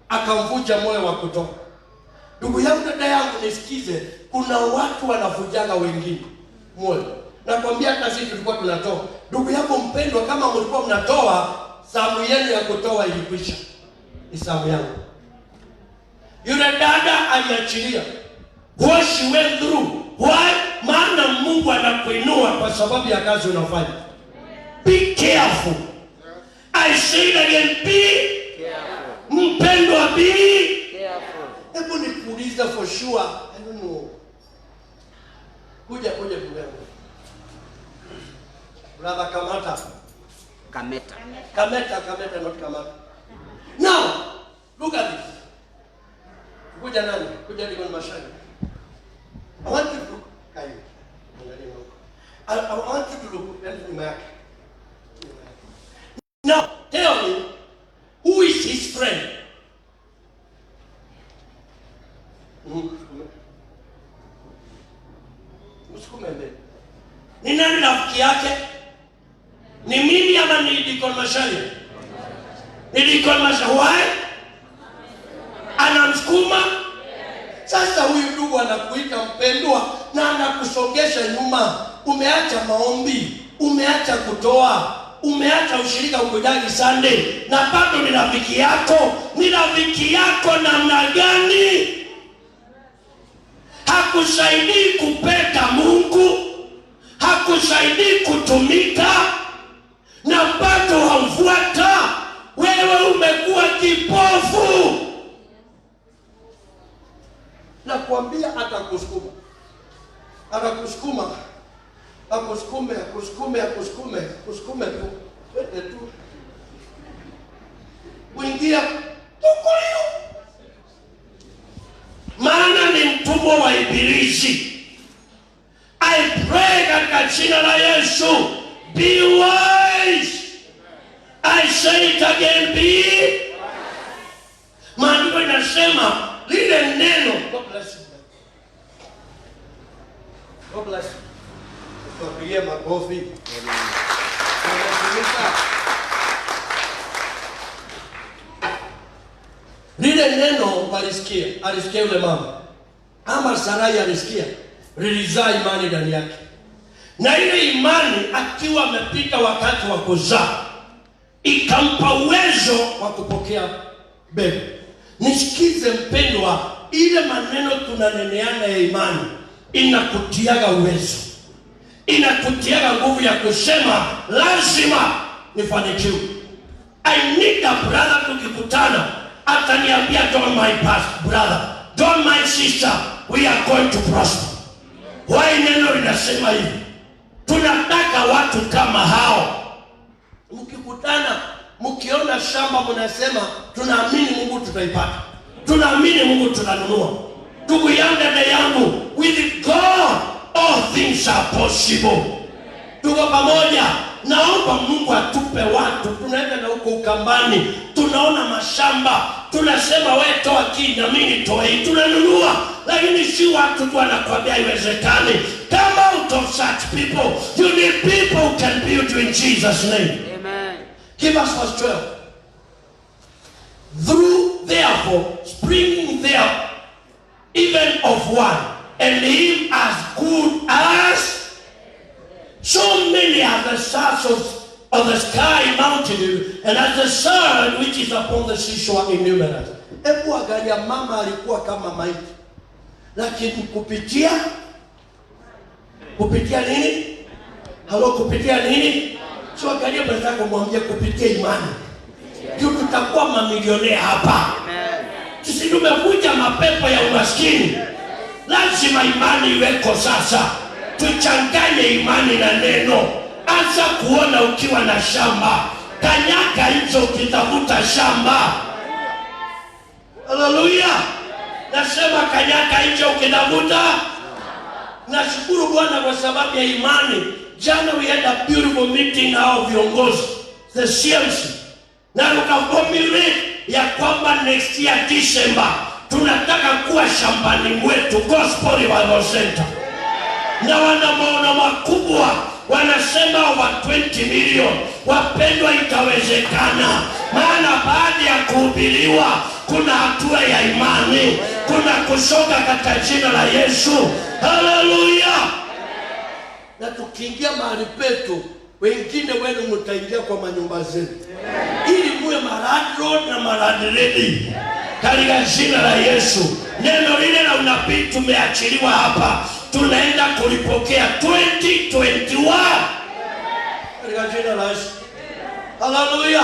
Akamvuja moyo wa kutoa. Ndugu yangu, dada yangu, nisikize, kuna watu wanavujaga wengine moyo. Nakwambia hata sisi tulikuwa tunatoa. Ndugu yangu mpendwa, kama mlikuwa mnatoa, zamu yenu ya kutoa ilikwisha. Ni zamu yangu. Yule dada aliachilia. What she went through. Why? Maana Mungu anakuinua kwa sababu ya kazi unafanya. Be careful. I say it again, be careful. Mpendwa, be careful. Hebu nikuuliza for sure. I don't know. Kuja buyangu. Brother Kameta, not Kamata. Now, look at this. Kuja nani? Kuja Ligon Mashani. I want you to look. I want you to look at me. Now, tell me, who is his friend? Ni nani rafiki yake? Ni mimi ama ni Ligon Mashani? Ni Ligon Mashani. Why? Anamsukuma. Sasa huyu ndugu anakuita mpendwa na anakusongesha nyuma. Umeacha maombi, umeacha kutoa, umeacha ushirika ukujagi Sunday, na bado ni rafiki yako. Ni rafiki yako namna gani? Hakusaidii kupenda Mungu, hakusaidii kutumika, na bado hamfuata. Wewe umekuwa kipofu. Na kuambia atakusukuma. Akusukume tu. Twende tu. Kuingia tukulio. Maana ni mtumwa wa ibilisi. I pray katika jina la Yesu, be wise. I say it again, be wise. Maandiko inasema lile neno. God bless you. God bless you. Wapigie makofi. Lile neno walisikia, alisikia yule mama. Ama Sarai alisikia, lilizaa imani ndani yake. Na ile imani akiwa amepita wakati wa kuzaa, ikampa uwezo wa kupokea mbegu. Nisikize mpendwa, ile maneno tunaneneana ya imani inakutiaga uwezo. Inakutiaga nguvu ya kusema lazima nifanikiwe. I need a brother tukikutana ataniambia don't my brother, don't my sister, we are going to prosper. Why neno linasema hivi? Tunataka watu kama hao. Mkikutana, mkiona shamba mnasema tunaamini Mungu tutaipata. Tunaamini Mungu tunanunua. Ndugu yangu, with God all things are possible. Tuko pamoja. Naomba Mungu atupe watu. Tunaenda na huko Ukambani, tunaona mashamba, tunasema wewe toa kini na mimi nitoe hii, tunanunua. Lakini si watu tu wanakuambia haiwezekani. Come out of such people. You need people who can build you in Jesus' name. Amen. Give us verse 12. Through therefore springing there even of one, and him as good as so many are the stars of the sky multitude, and as the sun which is upon the seashore innumerable. Hebu angalia, mama alikuwa kama maiti, lakini kupitia nini? Halo, kupitia nini? So angalia mwenzako, mwambie kupitia imani ndio tutakuwa mamilionea hapa. Sisi tumekuja mapepo ya umaskini. Lazima imani iweko sasa. Tuchanganye imani na neno. Anza kuona ukiwa na shamba. Kanyaga hizo ukitafuta shamba. Haleluya. Nasema kanyaga hizo ukitafuta. Nashukuru Bwana kwa sababu ya imani. Jana we had a beautiful meeting hao viongozi, the CMC. Na tukaformulate ya kwamba next year December tunataka kuwa shambani mwetu Gospel Revival Center. Na wana maono makubwa, wanasema over 20 million. Wapendwa, itawezekana. Maana baada ya kuhubiriwa kuna hatua ya imani, kuna kusonga katika jina la Yesu. Haleluya. Na tukiingia mahali petu, wengine wenu mtaingia kwa manyumba zenu. Ili muwe maradro na maradredi. Katika jina la Yesu. Neno lile la unabii tumeachiliwa hapa. Tunaenda kulipokea 2021. Katika jina la Yesu. Haleluya.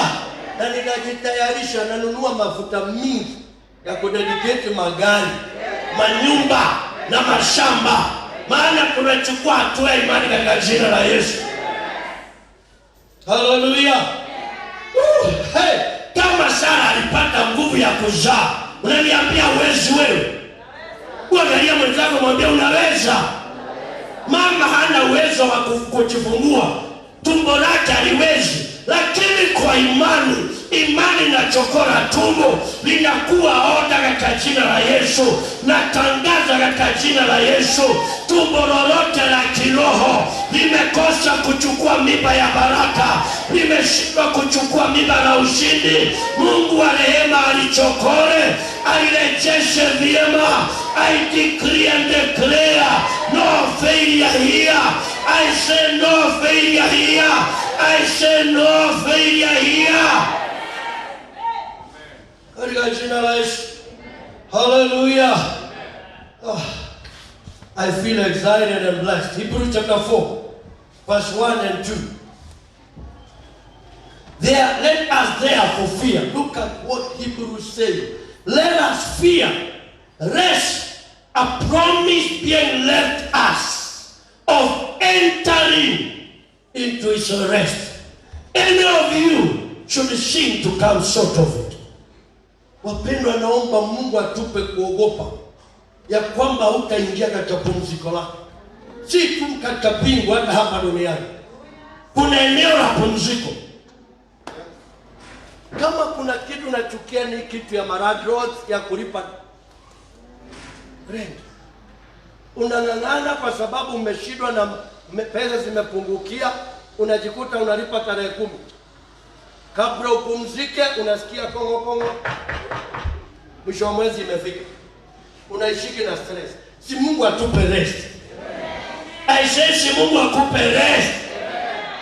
Na ninajitayarisha, nanunua mafuta mingi ya kudedicate magari, manyumba na mashamba. Maana tunachukua hatua ya imani katika jina la Yesu. Haleluya. Hey, kama Sara alipata nguvu ya kuzaa, unaniambia uwezi wewe? Uangalia mwenzako, mwambie unaweza. Mama hana uwezo wa kujifungua, tumbo lake haliwezi, lakini kwa imani inachokora tumbo, linakuwa oda katika jina la Yesu. Natangaza katika jina la Yesu, tumbo lolote la kiroho limekosa kuchukua mimba ya baraka, limeshindwa kuchukua mimba la ushindi, Mungu wa rehema alichokore, airejeshe vyema. I decree and declare no failure here. I say no failure here. I say no failure here. Katika jina la Yesu. Hallelujah. Oh, I feel excited and blessed. Hebrews chapter 4, verse 1 and 2. Let us therefore fear. Look at what Hebrews say. Let us fear, lest a promise being left us of entering into his rest, any of you should seem to come short of it. Wapendwa, naomba Mungu atupe kuogopa ya kwamba hutaingia katika pumziko lako. Si tu katika bingu, hata hapa duniani kuna eneo la pumziko. Kama kuna kitu nachukia ni kitu ya maradroth ya kulipa rent. Unang'ang'ana kwa sababu umeshindwa pesa zimepungukia, unajikuta unalipa tarehe 10. Kabla upumzike unasikia kongo kongo. Mwisho wa mwezi imefika. Unaishiki na stress. Si Mungu atupe rest. Si Mungu akupe rest.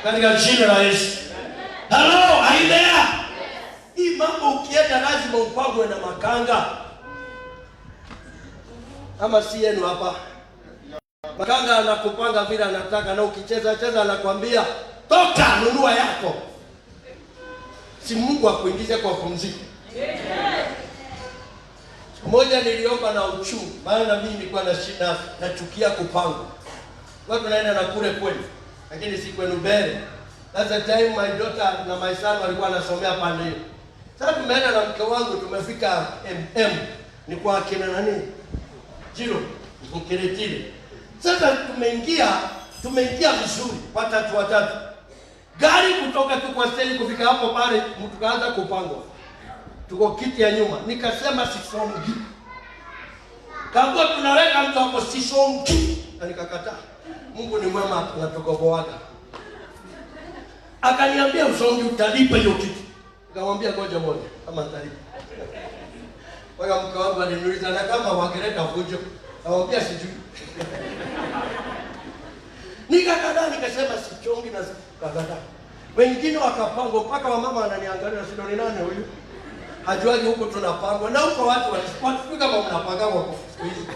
Katika jina la Yesu. Hello, are you there? Hii mambo ukienda lazima upangwe na makanga. Ama si yenu hapa. Makanga anakupanga vile anataka, na ukicheza cheza anakuambia toka nunua yako. Si Mungu akuingize kwa pumziko. Mmoja niliomba na uchungu, maana mimi nilikuwa na shida, nachukia kupanga. Watu naenda na kule kwenu, lakini si kwenu mbele. That's the time my daughter na my son walikuwa wanasomea pande hiyo. Sasa tumeenda na mke wangu, tumefika ni kwa kina nani? Jiro, Mkiretile. Sasa tumeingia vizuri, watatu. Gari kutoka tu kwa stage kufika hapo pale, mtu kaanza kupangwa. Tuko kiti ya nyuma. Nikasema sisongi. Kabla tunaweka mtu hapo sisongi. Na nikakataa. Mungu ni mwema, anatukoboaga. Akaniambia usongi, utalipa hiyo kitu. Nikamwambia ngoja moja kama nitalipa. Kwa mke wangu aliniuliza na kama wangeleta fujo. Nikamwambia sijui. Nikakataa, nikasema sichongi na kakataa. Wengine wakapangwa mpaka wamama wananiangalia, sio ni nani huyu? Hajuaje huko tunapangwa na huko watu wanafika kama mnapanga kwa siku hizi.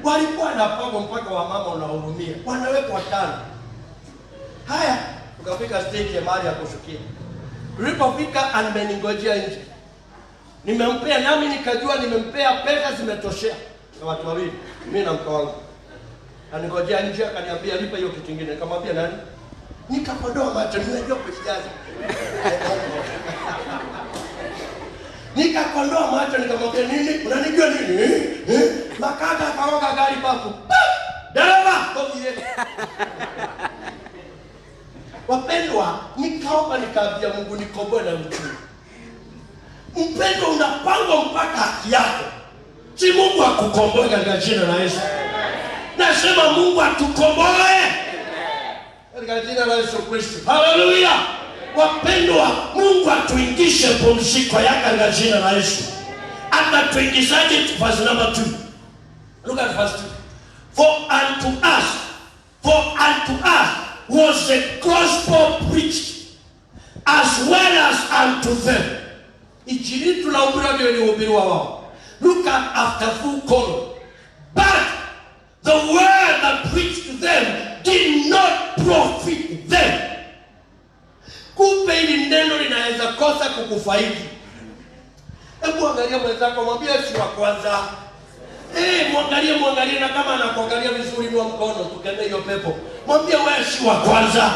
Walikuwa napangwa mpaka wamama unahurumia. Wanawekwa tano. Haya, tukafika stage ya mahali ya kushukia. Tulipofika ameningojea nje. Nimempea nami nikajua nimempea pesa zimetoshea. Na watu wawili, mimi na mke wangu. Aningojea nje akaniambia lipa hiyo kitu kingine. Nikamwambia nani? Nikapodoa macho, ninajua kusijaza. Nikakondoa macho nikamwambia nini? Unanijua nini? Makaka akaoga gari papo. Dereva, tokie. Wapendwa, nikaomba nikaambia Mungu nikomboe na mchungu. Mpendwa, unapangwa mpaka haki yako. Si Mungu akukomboe katika jina la Yesu. Nasema Mungu atukomboe. Katika jina la Yesu Kristo. Haleluya. Wapendwa, Mungu atuingishe pumziko yake katika jina la Yesu. Atatuingizaje? Verse number 2. Look at verse 2. For unto us was the gospel preached as well as unto them. Injili tunahubiriwa ndio ilihubiriwa wao. Look at after full colon. But the word that preached to them did not profit them. Kumbe hili neno linaweza kosa kukufaidi. Hebu angalia mwenzako, mwambie si wa kwanza. Mwangalie na kama anakuangalia vizuri ni wa mkono, tukende hiyo pepo. Mwambie wewe si wa kwanza.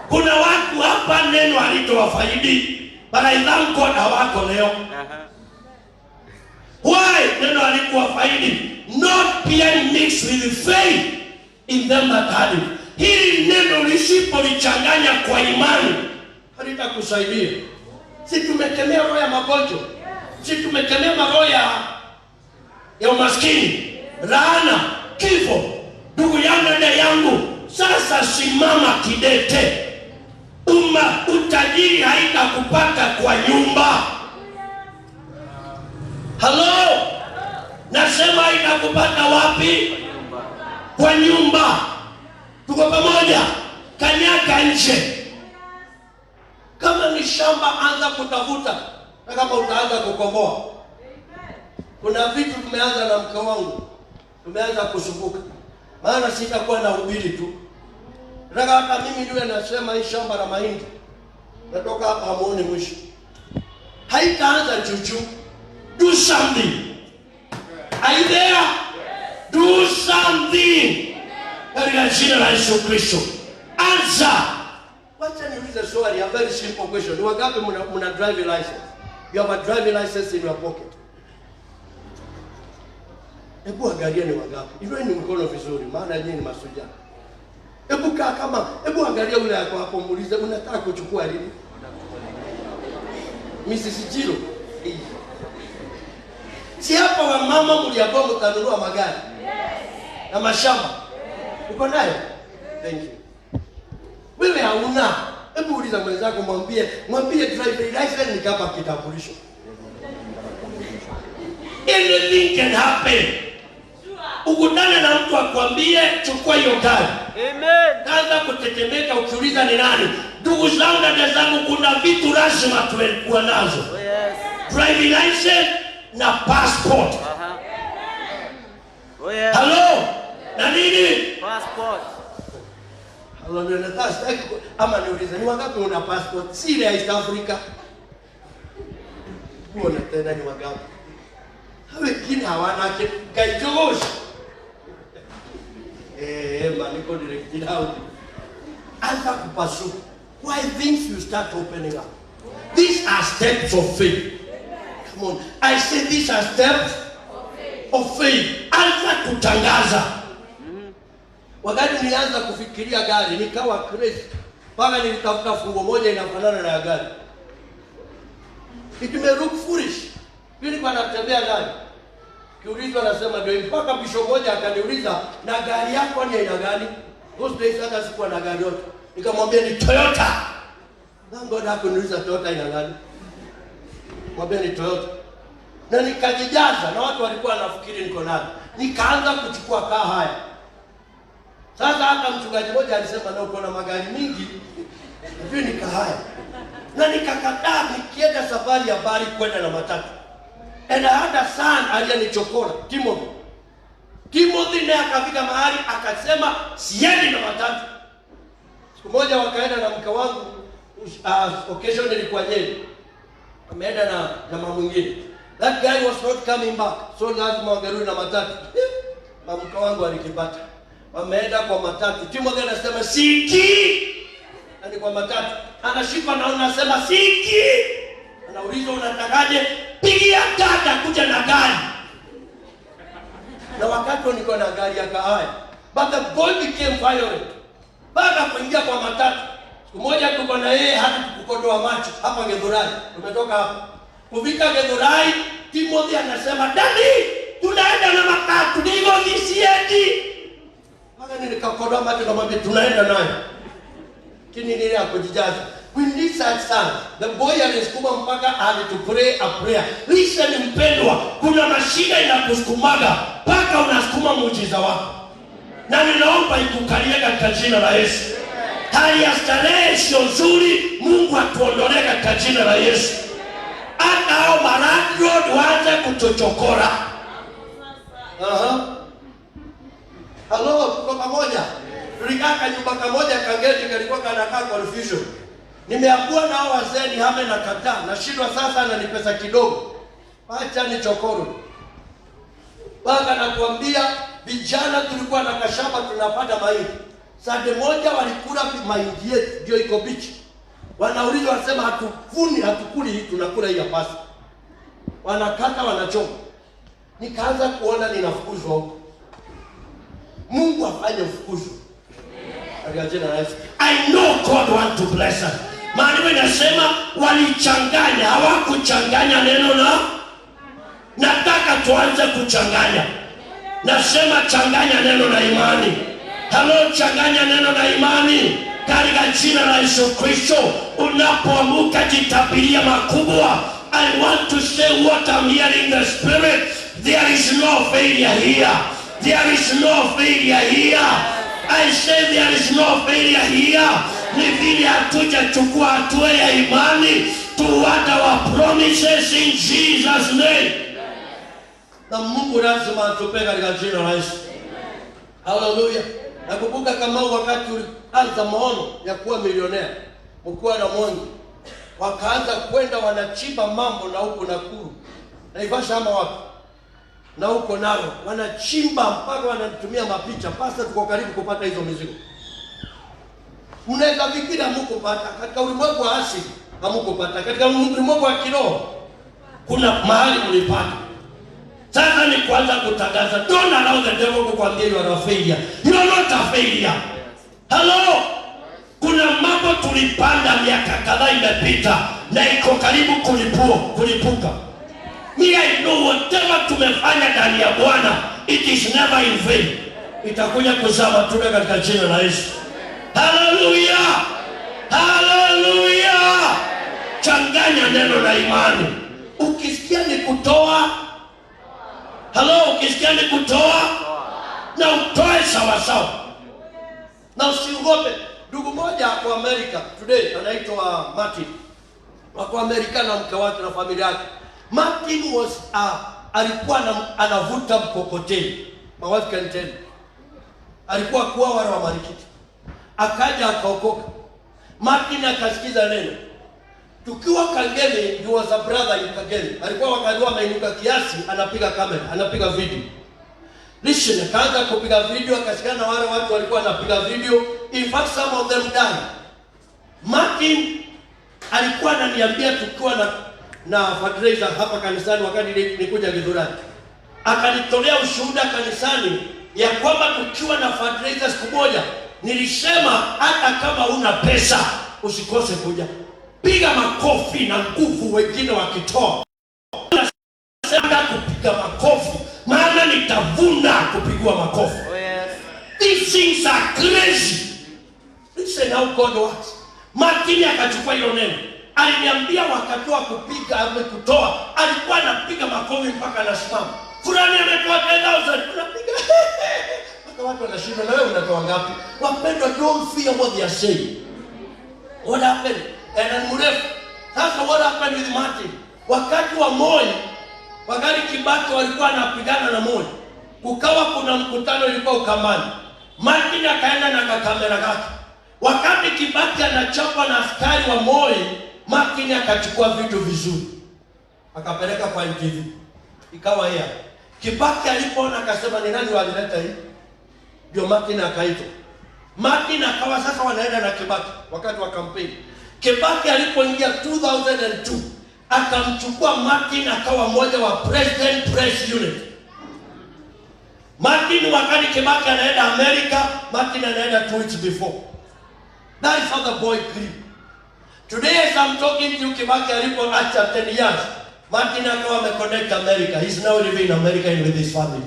Kuna watu hapa neno halitowafaidi. But I thank God hawako leo. Why? Neno halikuwafaidi. Not being mixed with faith in them that had it. Hili neno lisipolichanganya kwa imani halitakusaidia. Si tumekemea roho ya magonjwa. Si tumekemea roho ya umaskini, laana, kifo. Ndugu yangu na dada yangu, sasa simama kidete. Utajiri haitakupata kwa nyumba. Hello? Nasema haitakupata wapi? Kwa nyumba. Tuko pamoja? Kanyaga nje. Kama ni shamba, anza kutafuta. Na kama utaanza kukomboa. Kuna vitu tumeanza na mke wangu. Tumeanza kusumbuka. Maana sitakuwa na hubiri tu. Nataka hata mimi niwe nasema hii shamba la mahindi. Natoka hapa hamuoni mwisho. Haitaanza juju. Do something. Are you there? Do something. Katika jina la Yesu Kristo. Answer. Wacha niulize swali, a very simple question. Ni wangapi mna driving license? You have a driving license in your pocket. Hebu angalia ni wangapi. Hivyo ni mkono vizuri, maana nyinyi ni mashujaa. Hebu angalia yule yako hapo, muulize unataka kuchukua lini? Mrs. Jiro. Si hapa wa mama mliambiwa mtanunua magari? Yes. Na mashamba. Uko nayo? Thank you. Wewe hauna. Hebu uliza mwenzako, mwambie driver license ni kama kitambulisho. Anything can happen. Ukutane na mtu akwambie chukua hiyo gari. Amen. Kaanza kutetemeka ukiuliza ni nani. Ndugu zangu, dada zangu, kuna vitu lazima tuwe nazo. Oh yes. Driving license na passport. Oh yes. Hello? Na nini? Passport. Hello, nataka ama niulize, ni wangapi una passport? Si ya East Africa. Mbona tena ni wangapi? Wengine hawana kaijogosh. Maniko directed out. Anza kupasuka. Why things you start opening up? These are steps of faith. Come on. I say these are steps of faith. Anza kutangaza. Wakati nilianza kufikiria gari, nikawa crazy. Paka nilitafuta fungo moja inafanana na gari. It may look foolish. Yule kwa anatembea gari. Kiulizwa anasema ndio, mpaka bisho moja akaniuliza, na gari yako ni aina gani? Those days hata sikuwa na gari yote. Nikamwambia ni Toyota. Nango dako niuliza Toyota ina gani? Mwambia ni Toyota. Na nikajijaza na watu walikuwa wanafikiri niko nayo. Nikaanza kuchukua kaa haya. Sasa hata mchungaji mmoja alisema na uko na magari mingi. Hivi nikahaya. Na nikakataa nikienda safari ya bari kwenda na matatu. And I had a son aliyenichokora, Timothy. Timothy naye akafika mahali akasema siendi na matatu. Siku moja wakaenda na mke wangu, occasion ilikuwa Nyeri. Ameenda na mama mwingine. That guy was not coming back. So lazima wangerudi na matatu. Na mke wangu alikipata. Wameenda kwa matatu. Timothy anasema siki. Ani kwa matatu. Anashika na anasema siki. Anaulizwa unatakaje? Pigia tata kuja na gari. Na wakati niko na gari ya kahaya. But the boy became violent. Baada kuingia kwa matatu. Siku moja tuko na yeye hadi kukodoa macho hapa Githurai. Tumetoka hapa. Kufika Githurai, Timothy anasema, "Daddy, tunaenda na matatu, niko visiendi." Maka nilikakodoa macho na mwambie tunaenda naye. Kini nile akujijaza. We need such sons. The boy alisukuma mpaka hadi to pray a prayer. Listen mpendwa, kuna mashida inakusukumaga mpaka unasukuma muujiza wako. Na ninaomba ikukalie katika jina la Yesu. Hali ya starehe sio nzuri, Mungu atuondolee katika jina la Yesu. Hata hao maradro waanze kutochokora. Hello, tuko pamoja. Tulikaa nyumba kamoja Kangeti kalikuwa kanakaa confusion. Nimeambiwa na hao wazee ni hame na kataa. Nashindwa sasa na ni pesa kidogo. Acha ni chokoro. Baka nakuambia vijana tulikuwa na kashamba tunapata mahindi. Sade moja walikula mahindi yetu ndio iko bichi. Wanauliza wanasema hatukuli hii, tunakula hii ya pasi. Wanakata wanachoma. Nikaanza kuona ninafukuzwa huko. Mungu afanye ufukuzo. I know God want to bless us. Maana inasema walichanganya, hawakuchanganya neno na nataka tuanze kuchanganya. Nasema changanya neno na imani. Hello, changanya neno na imani. Katika jina la Yesu Kristo, unapoamuka jitabiria makubwa. I want to say what I'm hearing in the spirit. There is no failure here. There is no failure here. I say there is no failure here. Ni vile hatujachukua hatua ya imani toward our promises in Jesus name. Na Mungu lazima atupe katika jina la Yesu. Hallelujah. Nakumbuka kama wakati ulianza maono ya kuwa milionea, mkuu na Mungu wakaanza kwenda wanachimba mambo na huko Nakuru. Naivasha ama wapi? Na huko nalo wanachimba mpaka wanatumia mapicha. Pasta tuko karibu kupata hizo mizigo. Unaweza fikiri hamkupata katika ulimwengu wa asili, hamkupata katika ulimwengu wa kiroho. Kuna mahali mlipata. Sasa ni kwanza kutangaza. Don't allow the devil kukwambia you are a failure. You are not a failure. Hello. Kuna mambo tulipanda miaka kadhaa imepita na iko karibu kulipuka. I know whatever tumefanya ndani ya Bwana, it is never in vain. Itakuja kuzaa matunda katika jina la Yesu. Haleluya, haleluya. Changanya neno na imani. Ukisikia ni kutoa, ukisikia ni kutoa, na utoe sawa sawa, na usiogope. Ndugu moja kwa Amerika today anaitwa Martin, wako Amerika na mke wake na familia yake. Martin alikuwa anavuta mkokoteni, my wife can tell. Alikuwa kuwa wale wa marikiti, akaja akaokoka. Martin akasikiza neno. Tukiwa Kangemi, he was a brother in Kangemi. Alikuwa wakaliwa ameinuka kiasi, anapiga kamera, anapiga video. Listen, akaanza kupiga video, akashikana na wale watu walikuwa wanapiga video. In fact, some of them died. Martin alikuwa ananiambia tukiwa na fundraiser hapa kanisani wakati nilikuja Githurani. Akanitolea ushuhuda kanisani ya kwamba tukiwa na fundraiser siku moja, nilisema hata kama una pesa usikose kuja. Piga makofi na nguvu wengine wakitoa. Nasema kupiga makofi, maana nitavuna kupigwa makofi. Oh, yes. These things are crazy. Listen how God works. Martin akachukua hilo neno. Aliniambia wakati wa kupiga au kutoa, alikuwa anapiga makofi mpaka anasimama. Fulani ametoa 10,000, unapiga. Mpaka watu wanashinda, na wewe unatoa ngapi? Wapendwa, don't fear what they are saying. What happened? And mrefu. Sasa what happened with Martin? Wakati wa Moi, wakati Kibaki walikuwa wanapigana na Moi, kukawa kuna mkutano ulikuwa Ukambani. Martin akaenda na kamera yake. Wakati Kibaki anachapa na askari wa Moi, Martin akachukua vitu vizuri, akapeleka kwa NTV. Ikawa haya. Kibaki alipoona akasema ni nani walileta hii? Ndio Martin akaitwa. Martin akawa sasa wanaenda na Kibaki wakati wa kampeni. Kibaki alipoingia 2002, akamchukua Martin akawa mmoja wa President Press Unit. Martin wakati Kibaki anaenda America, Martin anaenda 2 weeks before. That is how the boy grew. Today as I'm talking to you, Kibaki alipoacha 10 years, Martin akawa ameconnect America. He's now living in America with his family.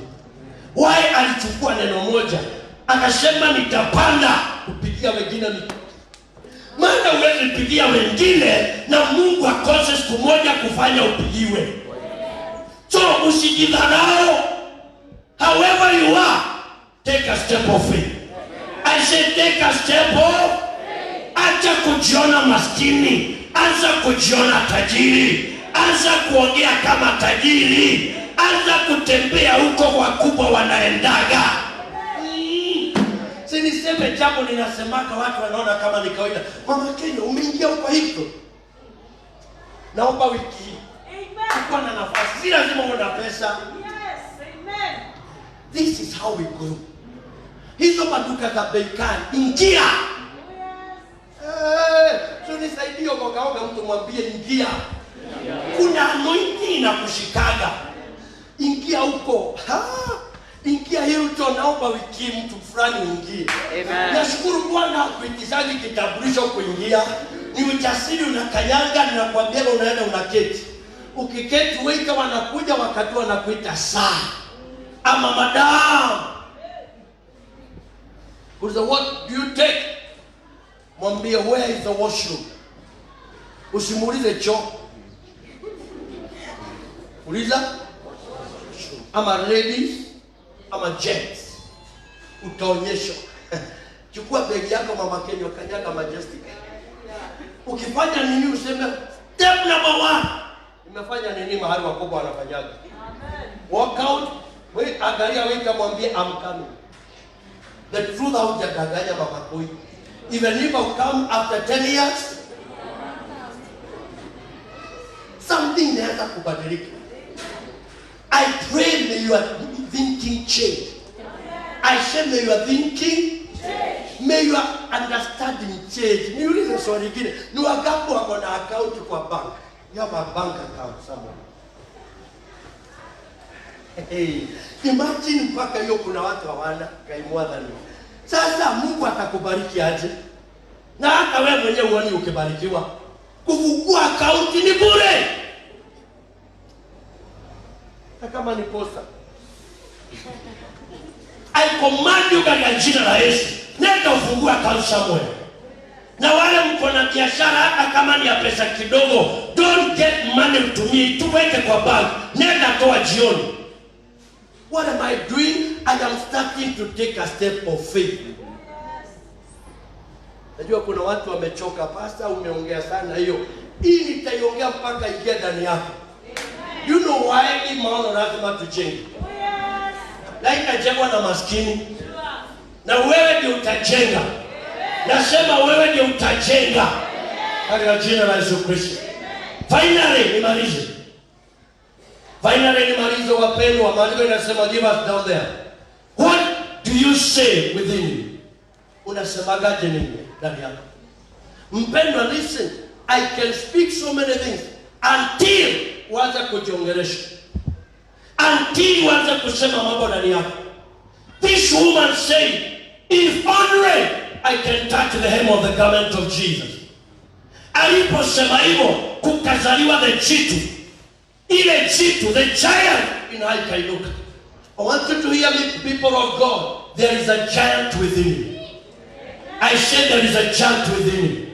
Why? Alichukua neno moja, akasema nitapanda kupigia wengine mikono. Maana huwezi pigia wengine na Mungu akose siku moja kufanya upigiwe. So usijidharau. However you are, take a step of faith. I say take a step of. Acha kujiona maskini, anza kujiona tajiri, anza kuongea kama tajiri, anza kutembea huko wakubwa wanaendaga. Si niseme jambo ninasemaka watu wanaona kama ni kawaida. Mama Kenya umeingia huko hivyo. Naomba wiki hii. Amen. Uko na nafasi. Si lazima uwe na pesa. Yes, amen. This is how we grow. Hizo maduka za bei kali, ingia. So nisaidie ukaoga mtu mwambie ingia. Kuna anointing na kushikaga. Ingia huko. Ingia Hilton, naomba wiki mtu fulani ingie. Amen. Nashukuru Bwana akuitizaji kitambulisho kuingia. Ni ujasiri unakanyanga, ninakwambia unaenda unaketi. Ukiketi wewe wanakuja wakati wanakuita saa ama madam. What do you take? Mwambie where is the washroom? Usimuulize choo. Uliza ama ladies ama gents. Utaonyeshwa. Chukua begi yako Mama Kenya, kanyaga Majestic. Ukifanya nini useme step number 1. Nimefanya nini mahali wakubwa wanafanyaga? Amen. Walk out. Wait, angalia wewe kamwambie I'm coming. The truth haujadanganya Mama Koi. Even if I come after 10 years, something inaweza kubadilika. I pray may your thinking change. I say may your thinking change. May your understanding change. Niulize swali lingine. Ni wangapi wako na account kwa bank? You have a bank account somewhere. Hey, imagine mpaka hiyo kuna watu hawana kaimwadhani. Sasa Mungu atakubariki aje? Na hata wewe mwenyewe uone ukibarikiwa. Kufungua account ni bure. Na kama ni posta. I command you katika jina la Yesu. nenda ufungue account somewhere. Na wale mko na biashara hata kama ni ya pesa kidogo, don't get money to me, tuweke kwa bank, nenda toa jioni. What am I doing? I am starting to take a step of faith. Najua kuna watu wamechoka, pastor umeongea sana hiyo. Hii nitaiongea mpaka ingie ndani yako. You know why hii maono lazima tujenge. Laika jengwa na maskini. Na wewe ndio utajenga. Nasema wewe ndio utajenga. Katika jina la Yesu Kristo. Finally nimalize wapendwa. Maandiko yanasema give us down there. What do you say within you? Unasemagaje nini ndani yako? Mpendwa, listen. I can speak so many things until uanze kujiongelesha. Until uanze kusema mambo ndani yako. This woman said, if only I can touch the hem of the garment of Jesus. Aliposema hivyo, kukazaliwa the jitu. Ile jitu, the giant inaikainuka. I want you to hear me, people of God. There is a giant within you. I said there is a giant within you.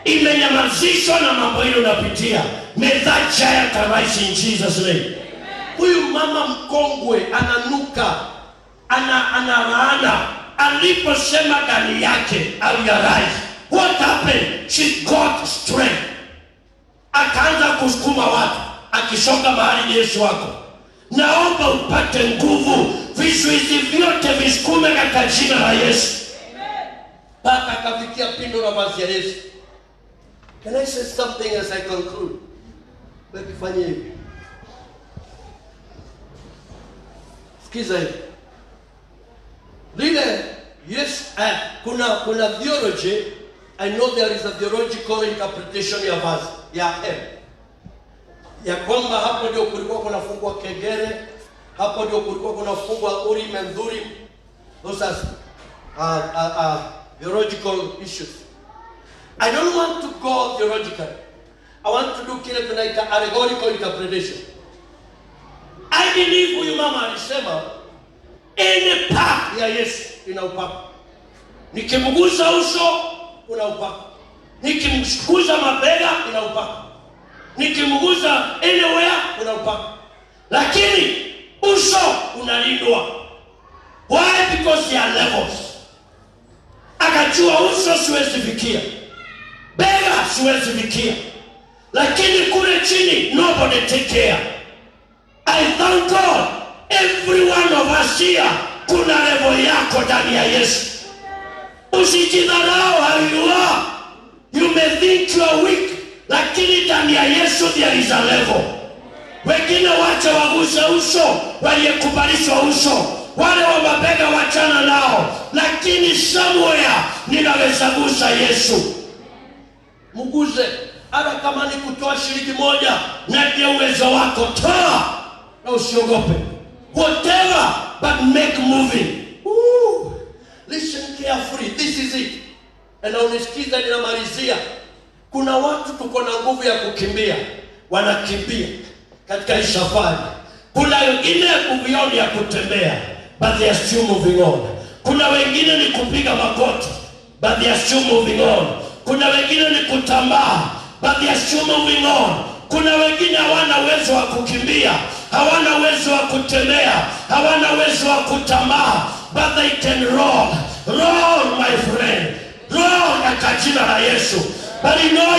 Imenyamazishwa na mambo hilo unapitia. May that giant arise in Jesus' name. Huyu mama mkongwe ananuka, anaraana. Aliposema ndani yake, I will arise. What happened? She got strength. Akaanza kusukuma watu, akishoka mahali Yesu wako. Naomba upate nguvu, vizuizi vyote visukume katika jina la Yesu. Mpaka akafikia pindo la vazi ya Yesu. Can I say something as I conclude? Bekifanye hivi. Sikiza hivi. Lile, yes, kuna theology. I know there is a theological interpretation ya vazi, ya hem. Ya kwamba hapo ndio kulikuwa kunafungwa kegere, hapo ndio kulikuwa kunafungwa urim and thurim. Those are theological issues. I don't want to go theological. I want to do kile tunaita allegorical interpretation. I believe huyu mama alisema any part ya Yesu ina upako. Nikimgusa uso una upako. Nikimgusa mabega ina upako. Nikimgusa anywhere una upako. Lakini uso unalindwa. Why? Because there are levels. Akajua uso siwezi fikia, bega siwezi fikia, lakini kule chini nobody take care. I thank God every one of us here kuna level yako ndani ya Yesu. Usijidharau how you are. You may think you are weak, lakini ndani ya Yesu there is a level. Wengine wacha waguse uso, waliyekubalishwa uso. Wale wa mabega wachana nao, lakini somewhere ninaweza gusa Yesu. Muguze, hata kama ni kutoa shilingi moja, na ndio uwezo wako, toa na usiogope. Whatever, but make moving. Listen carefully, this is it. Na unisikiza ninamalizia. Kuna watu tuko na nguvu ya kukimbia, wanakimbia katika hii safari. Kuna wengine nguvu yao ya kutembea, but they are still moving on. Kuna wengine ni kupiga magoti, but they are still moving on. Kuna wengine ni kutambaa, but they are still moving on. Kuna wengine hawana uwezo wa kukimbia, hawana uwezo wa kutembea, hawana uwezo wa kutambaa, but they can roll. Roll, my friend. Roll katika jina la Yesu. But you know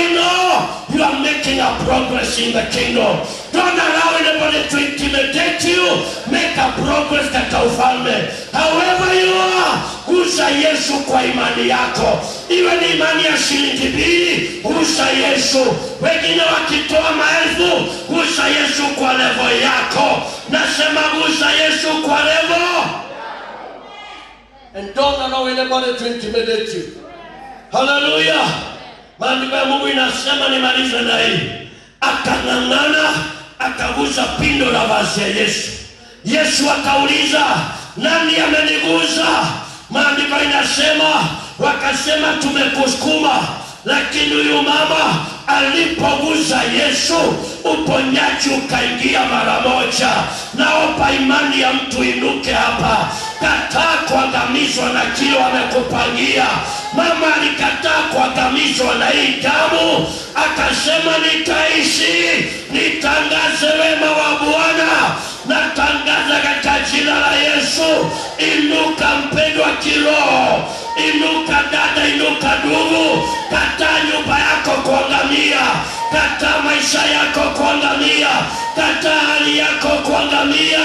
you are making a progress in the kingdom. Don't allow anybody to intimidate you. Make a progress katika ufalme. However you are, gusa Yesu kwa imani yako. Iwe ni imani ya shilingi 2, gusa Yesu. Wengine wakitoa maelfu, gusa Yesu kwa level yako. Nasema gusa Yesu kwa level. And don't allow anybody to intimidate you. Hallelujah. Maandiko ya Mungu inasema, nimalize na hii. Akang'ang'ana, akagusa pindo la vazi ya Yesu. Yesu akauliza, nani amenigusa? Maandiko inasema, wakasema tumekusukuma. Lakini huyu mama alipogusa Yesu, uponyaji ukaingia mara moja. Naomba imani ya mtu inuke hapa. Kataa kuangamizwa na kile wamekupangia. Mama alikataa kuangamizwa na hii damu, akasema nitaishi, nitangaze wema wa Bwana. Natangaza katika jina la Yesu. Inuka mpendwa kiroho, inuka dada, inuka ndugu. Kataa nyumba yako kuangamia, kataa maisha yako kuangamia, kataa hali yako kuangamia.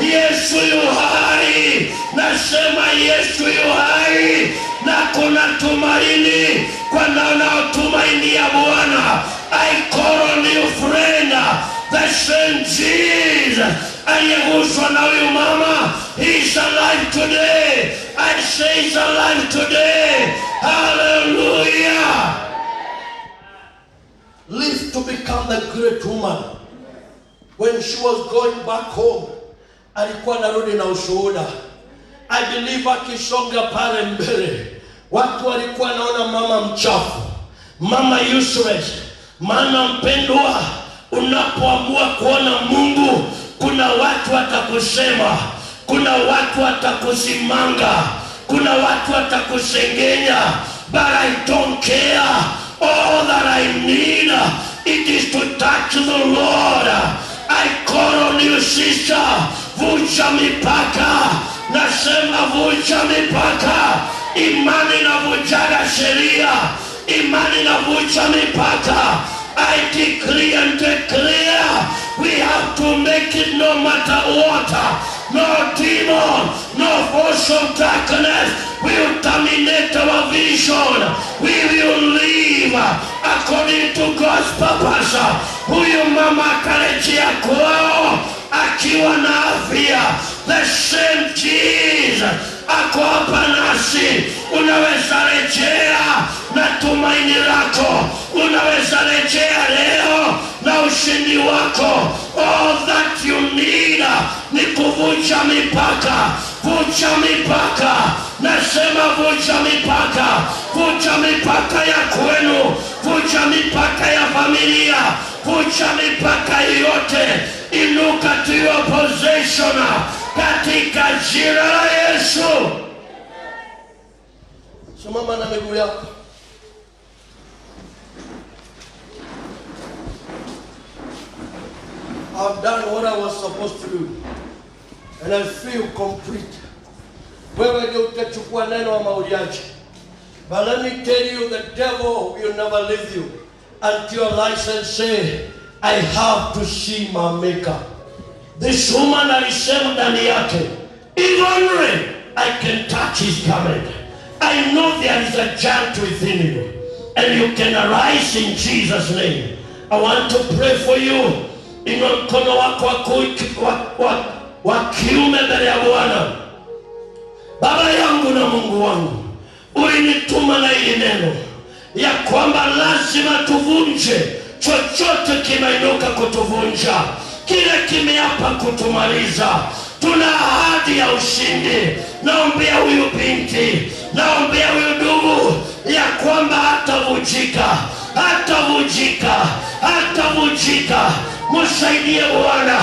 Yesu yu hai, nasema Yesu yu hai, na kuna tumaini kwa wanaotumainia Bwana. I call on you friend, the same Jesus aliyeguswa na huyu mama, he is alive today. I say he is alive today. Hallelujah. Live to become the great woman. When she was going back home, alikuwa narudi na ushuhuda. I believe akisonga pale mbele, watu walikuwa naona mama mchafu, mama useless. Maana mpendwa, unapoamua kuona Mungu, kuna watu watakusema, kuna watu watakusimanga, kuna watu watakusengenya. But I don't care. All that I need, it is to touch the Lord. I call on you sister, vunja mipaka. Nasema vunja mipaka. Imani na vunjaga sheria, imani na vunja mipaka. I decree and declare, we have to make it no matter what. No demon, no force of darkness will terminate our vision. We will live according to God's purpose. Huyu mama akarejea kwao akiwa na afya. The same Jesus ako hapa nasi. Unaweza rejea na tumaini lako, unaweza rejea leo na ushindi wako. All that you need ni kuvunja mipaka. Vunja mipaka. Nasema vunja mipaka. Vunja mipaka ya kwenu, vunja mipaka ya familia, vunja mipaka yote. Inuka to your possession katika jina la Yesu. Simama na miguu yako. I've done what I was supposed to do, and I feel complete. Wewe ndio utachukua neno ama uliache. But let me tell you, the devil will never leave you until your license say, I have to see my maker. This woman alisema ndani yake, if only I can touch his garment, I know there is a giant within you, and you can arise in Jesus' name. I want to pray for you. Inua mkono wako wa kiume mbele ya Bwana. Baba yangu na Mungu wangu, ulinituma na hili neno ya kwamba lazima tuvunje chochote kimeinuka kutuvunja, kile kimeapa kutumaliza. Tuna ahadi ya ushindi. Naombea huyu binti, naombea huyu ndugu ya kwamba hatavunjika, hatavunjika, hatavunjika. Msaidie Bwana.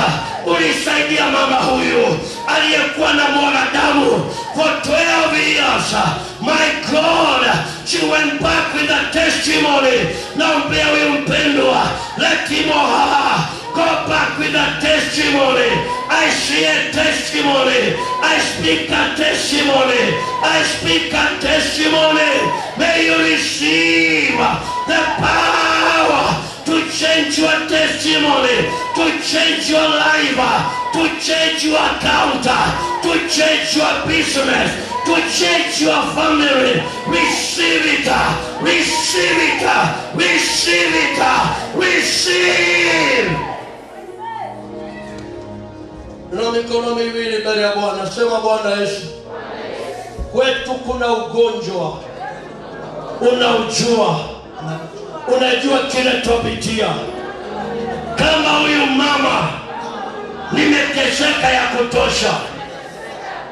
Ulisaidia mama huyu aliyekuwa na mwanadamu for 12 years. My God, she went back with a testimony. Naombea huyu mpendwa, let him or her go back with a testimony. I see a testimony. I speak a testimony. I speak a testimony. May you receive the power to change your testimony, to change your life, to change your account, to change your business, to change your family. Receive it, receive it, receive it, receive. Na mikono miwili mbele ya Bwana. Sema, Bwana Yesu, kwetu kuna ugonjwa, unaujua, unajua kile tupitia. Kama huyu mama nimeteseka ya kutosha.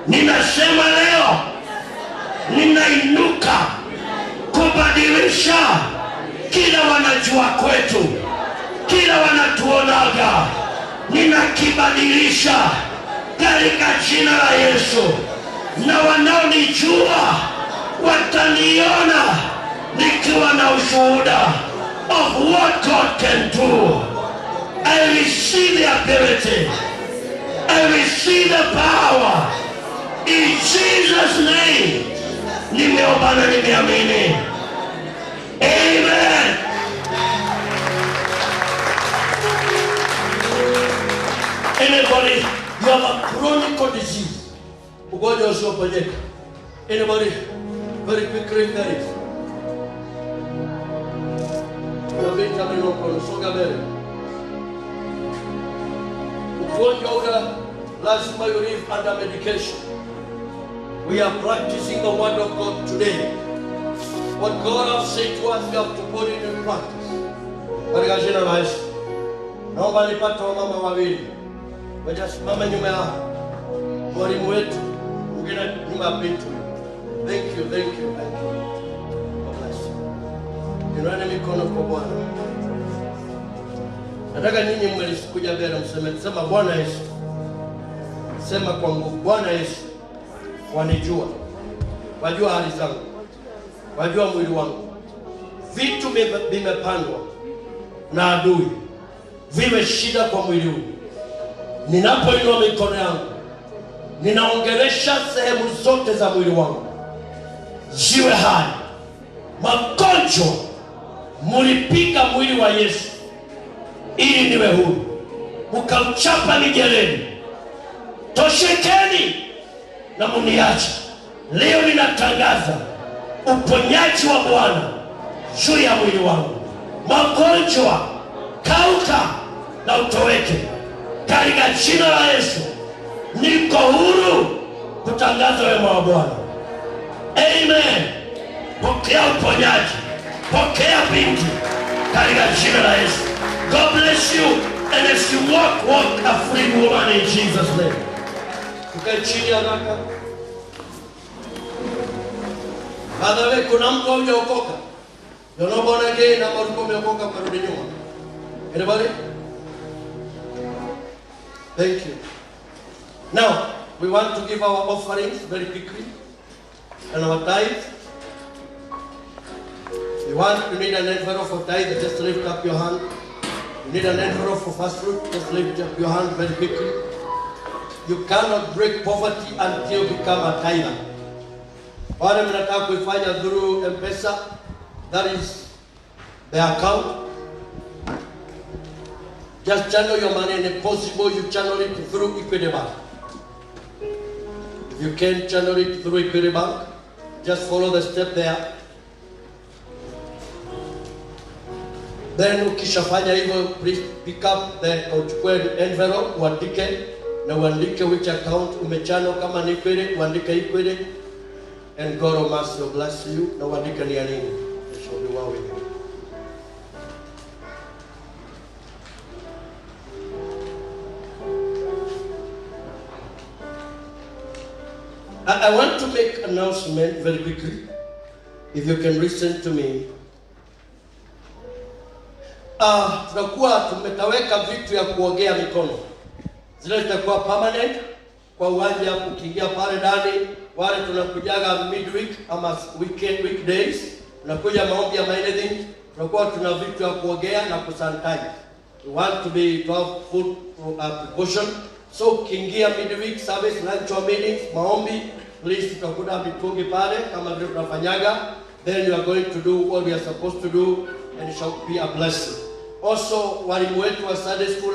Ninasema leo ninainuka kubadilisha kila wanajua kwetu, kila wanatuonaga. Ninakibadilisha katika jina la Yesu. na wanaonijua wataniona nikiwa na ushuhuda of what God can do. I receive the ability. I receive the power. In Jesus' name. Nimeomba na nimeamini. Amen. Anybody, you have a chronic disease. Ugonjwa usioponyeka. Anybody, very quickly, very. Unapita mikono, songa mbele. Ugonjwa ule lazima you live under medication. We are practicing the word of God today. What God has said to us, we have to put it in practice. Katika jina la Yesu. Naomba nipate wamama wawili. Wajasimama nyuma ya mwalimu wetu. Mwingine nyuma ya Petro. Thank you, thank you, thank you. God bless you. Inueni mikono kwa Bwana. Nataka nyinyi mlikuja mbele sema Bwana Yesu. Sema kwa nguvu, Bwana Yesu. Wanijua. Wajua hali zangu. Wajua mwili wangu. Vitu vimepandwa na adui. Viwe shida kwa mwili huu. Ninapoinua mikono yangu, ninaongelesha sehemu zote za mwili wangu ziwe hai. Magonjwa mulipiga mwili wa Yesu ili niwe huru, mkauchapa mijeleni. Toshekeni na muniache. Leo ninatangaza uponyaji wa Bwana juu ya mwili wangu. Magonjwa kauka na utoweke katika jina la Yesu. Niko huru kutangaza wema wa Bwana. Amen. Pokea uponyaji, pokea binti katika jina la Yesu. God bless you, and as you walk a free woman in Jesus' name. Tukae chini haraka. Baadaye kuna mtu hujaokoka. Ndio born again na mlikuwa mmeokoka karudi nyuma. Anybody? Thank you. Now, we want to give our offerings very quickly and our tithes. You need an envelope for tithe, just lift up your hand. You need an envelope for first fruit, just lift up your hand very quickly. You cannot break poverty until you become a tither. Wale mnataka kuifanya through M-Pesa, that is the account. Just channel your money, and if possible, you channel it through Equity Bank. If you can't channel it through Equity Bank, just follow the step there. Then ukishafanya hivyo, please pick up the envelope, uandike which account umechannel, kama ni Equity, uandike Equity, and God of mercy will bless you. Na uandike ni nini? It shall be well with you. I want to make an announcement very quickly, if you can listen to me. Tutakuwa tumetaweka vitu ya kuogea mikono. Zile zitakuwa permanent kwa uwanja ukiingia pale ndani. Wale tunakujaga midweek ama weekdays, tunakuja maombi ya anything, tutakuwa tuna vitu ya kuogea na kusanitize. We want to have full precaution. So ukiingia midweek service, lunch or meetings, maombi, please tutakuwa mitungi pale kama vile tunafanyaga. Then you are going to do what we are supposed to do, and it shall be a blessing. Also, walimu wetu wa Sunday school,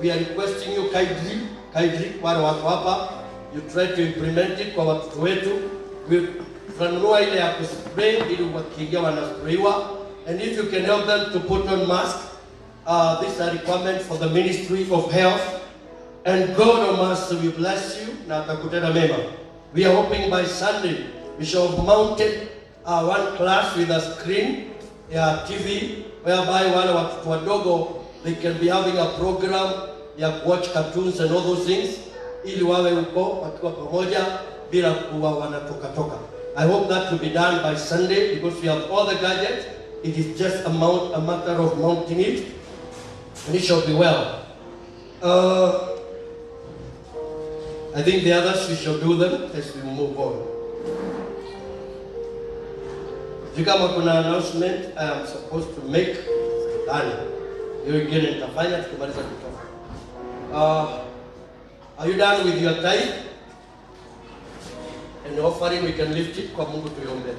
we are requesting you kindly wale wako hapa, you try to implement it kwa watoto wetu. Tunanunua ile ya kuspray ili wakiingia wanasprayiwa, and if you can help them to put on mask, these are requirements for the Ministry of Health, and God of mercy will bless you na atakutenda mema. We are hoping by Sunday we shall have mounted one class with a screen, TV, whereby wale watoto wadogo they can be having a program ya watch cartoons and all those things, ili wawe huko wakiwa pamoja bila kuwa wanatoka. I hope that will be done by Sunday because we have all the gadgets. It is just a matter of mounting it, and it shall be well. I think the others, we shall do them as we move on. Kama kuna announcement I am supposed to make, done. Hiyo ingine nitafanya tukimaliza kutoka. Are you done with your tithe and offering? We can lift it kwa Mungu tuiombe.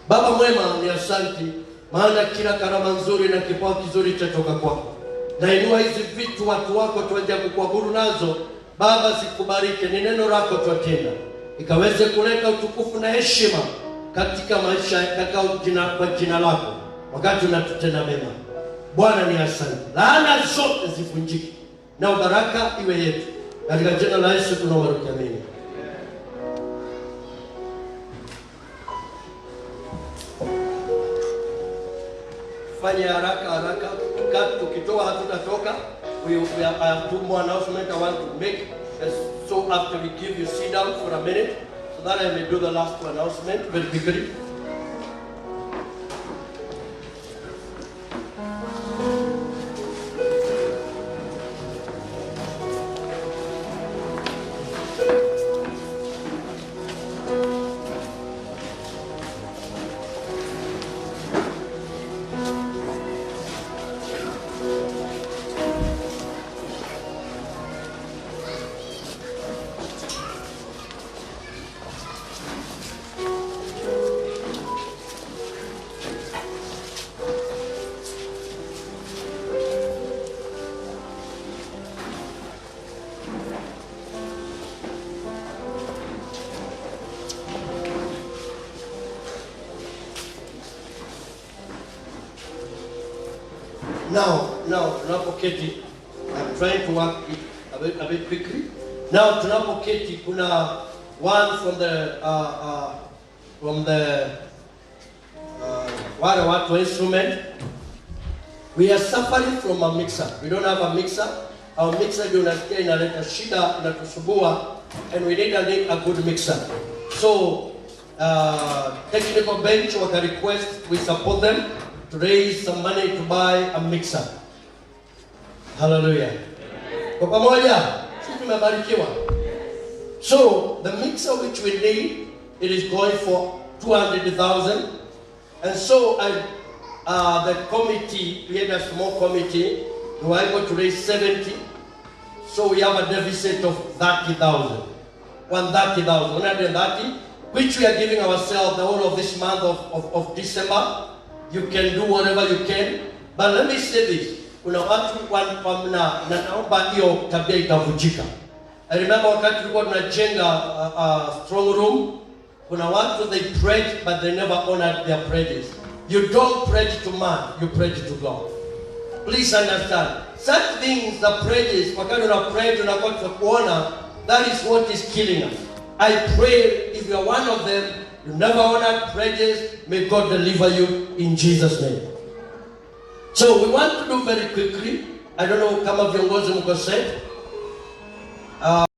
Baba mwema, ni asante maana kila karama nzuri na kipawa kizuri chatoka kwako. Nainua hizi vitu watu wako tuende kukuabudu nazo. Baba, zikubariki, ni neno lako twatenda, ikaweze kuleta utukufu na heshima katika maisha kwa jina lako wakati unatutenda mema. Bwana ni asante. Laana zote zivunjike na baraka iwe yetu. Katika jina la Yesu tunaomba, amina. Fanya haraka tukitoa hatutatoka. We have two more announcements I want to make. So after we give you, sit down for a minute so that I may do the last two announcement very quickly. Now, tunapoketi, I'm trying to work it a bit quickly. Now, tunapoketi, kuna one from the watu instrument. We are suffering from a mixer. We don't have a mixer. Our mixer ndio unasikia inaleta shida, inatusumbua, and we need a good mixer. So, technical bench waka request, we support them to raise some money to buy a mixer. Hallelujah. Kwa pamoja, sisi tumebarikiwa. So, the mixer which we need, it is going for 200,000. And so, the committee, we had a small committee, we were able to raise 70. So, we have a deficit of 30,000. 130,000, which we are giving ourselves the whole of this month of December. You can do whatever you can. But let me say this. Kuna watu na naomba hiyo tabia itavunjika. I remember wakati tulikuwa tunajenga strong room, kuna watu they prayed but they never honored their prayers. You don't pray to man, you pray to God. Please understand. Such things, the prayers, wakati una pray tunakuwa kuona, that is what is killing us. I pray if you are one of them, you never honored prayers, may God deliver you in Jesus' name. So we want to do very quickly. I don't know kama viongozi mko set.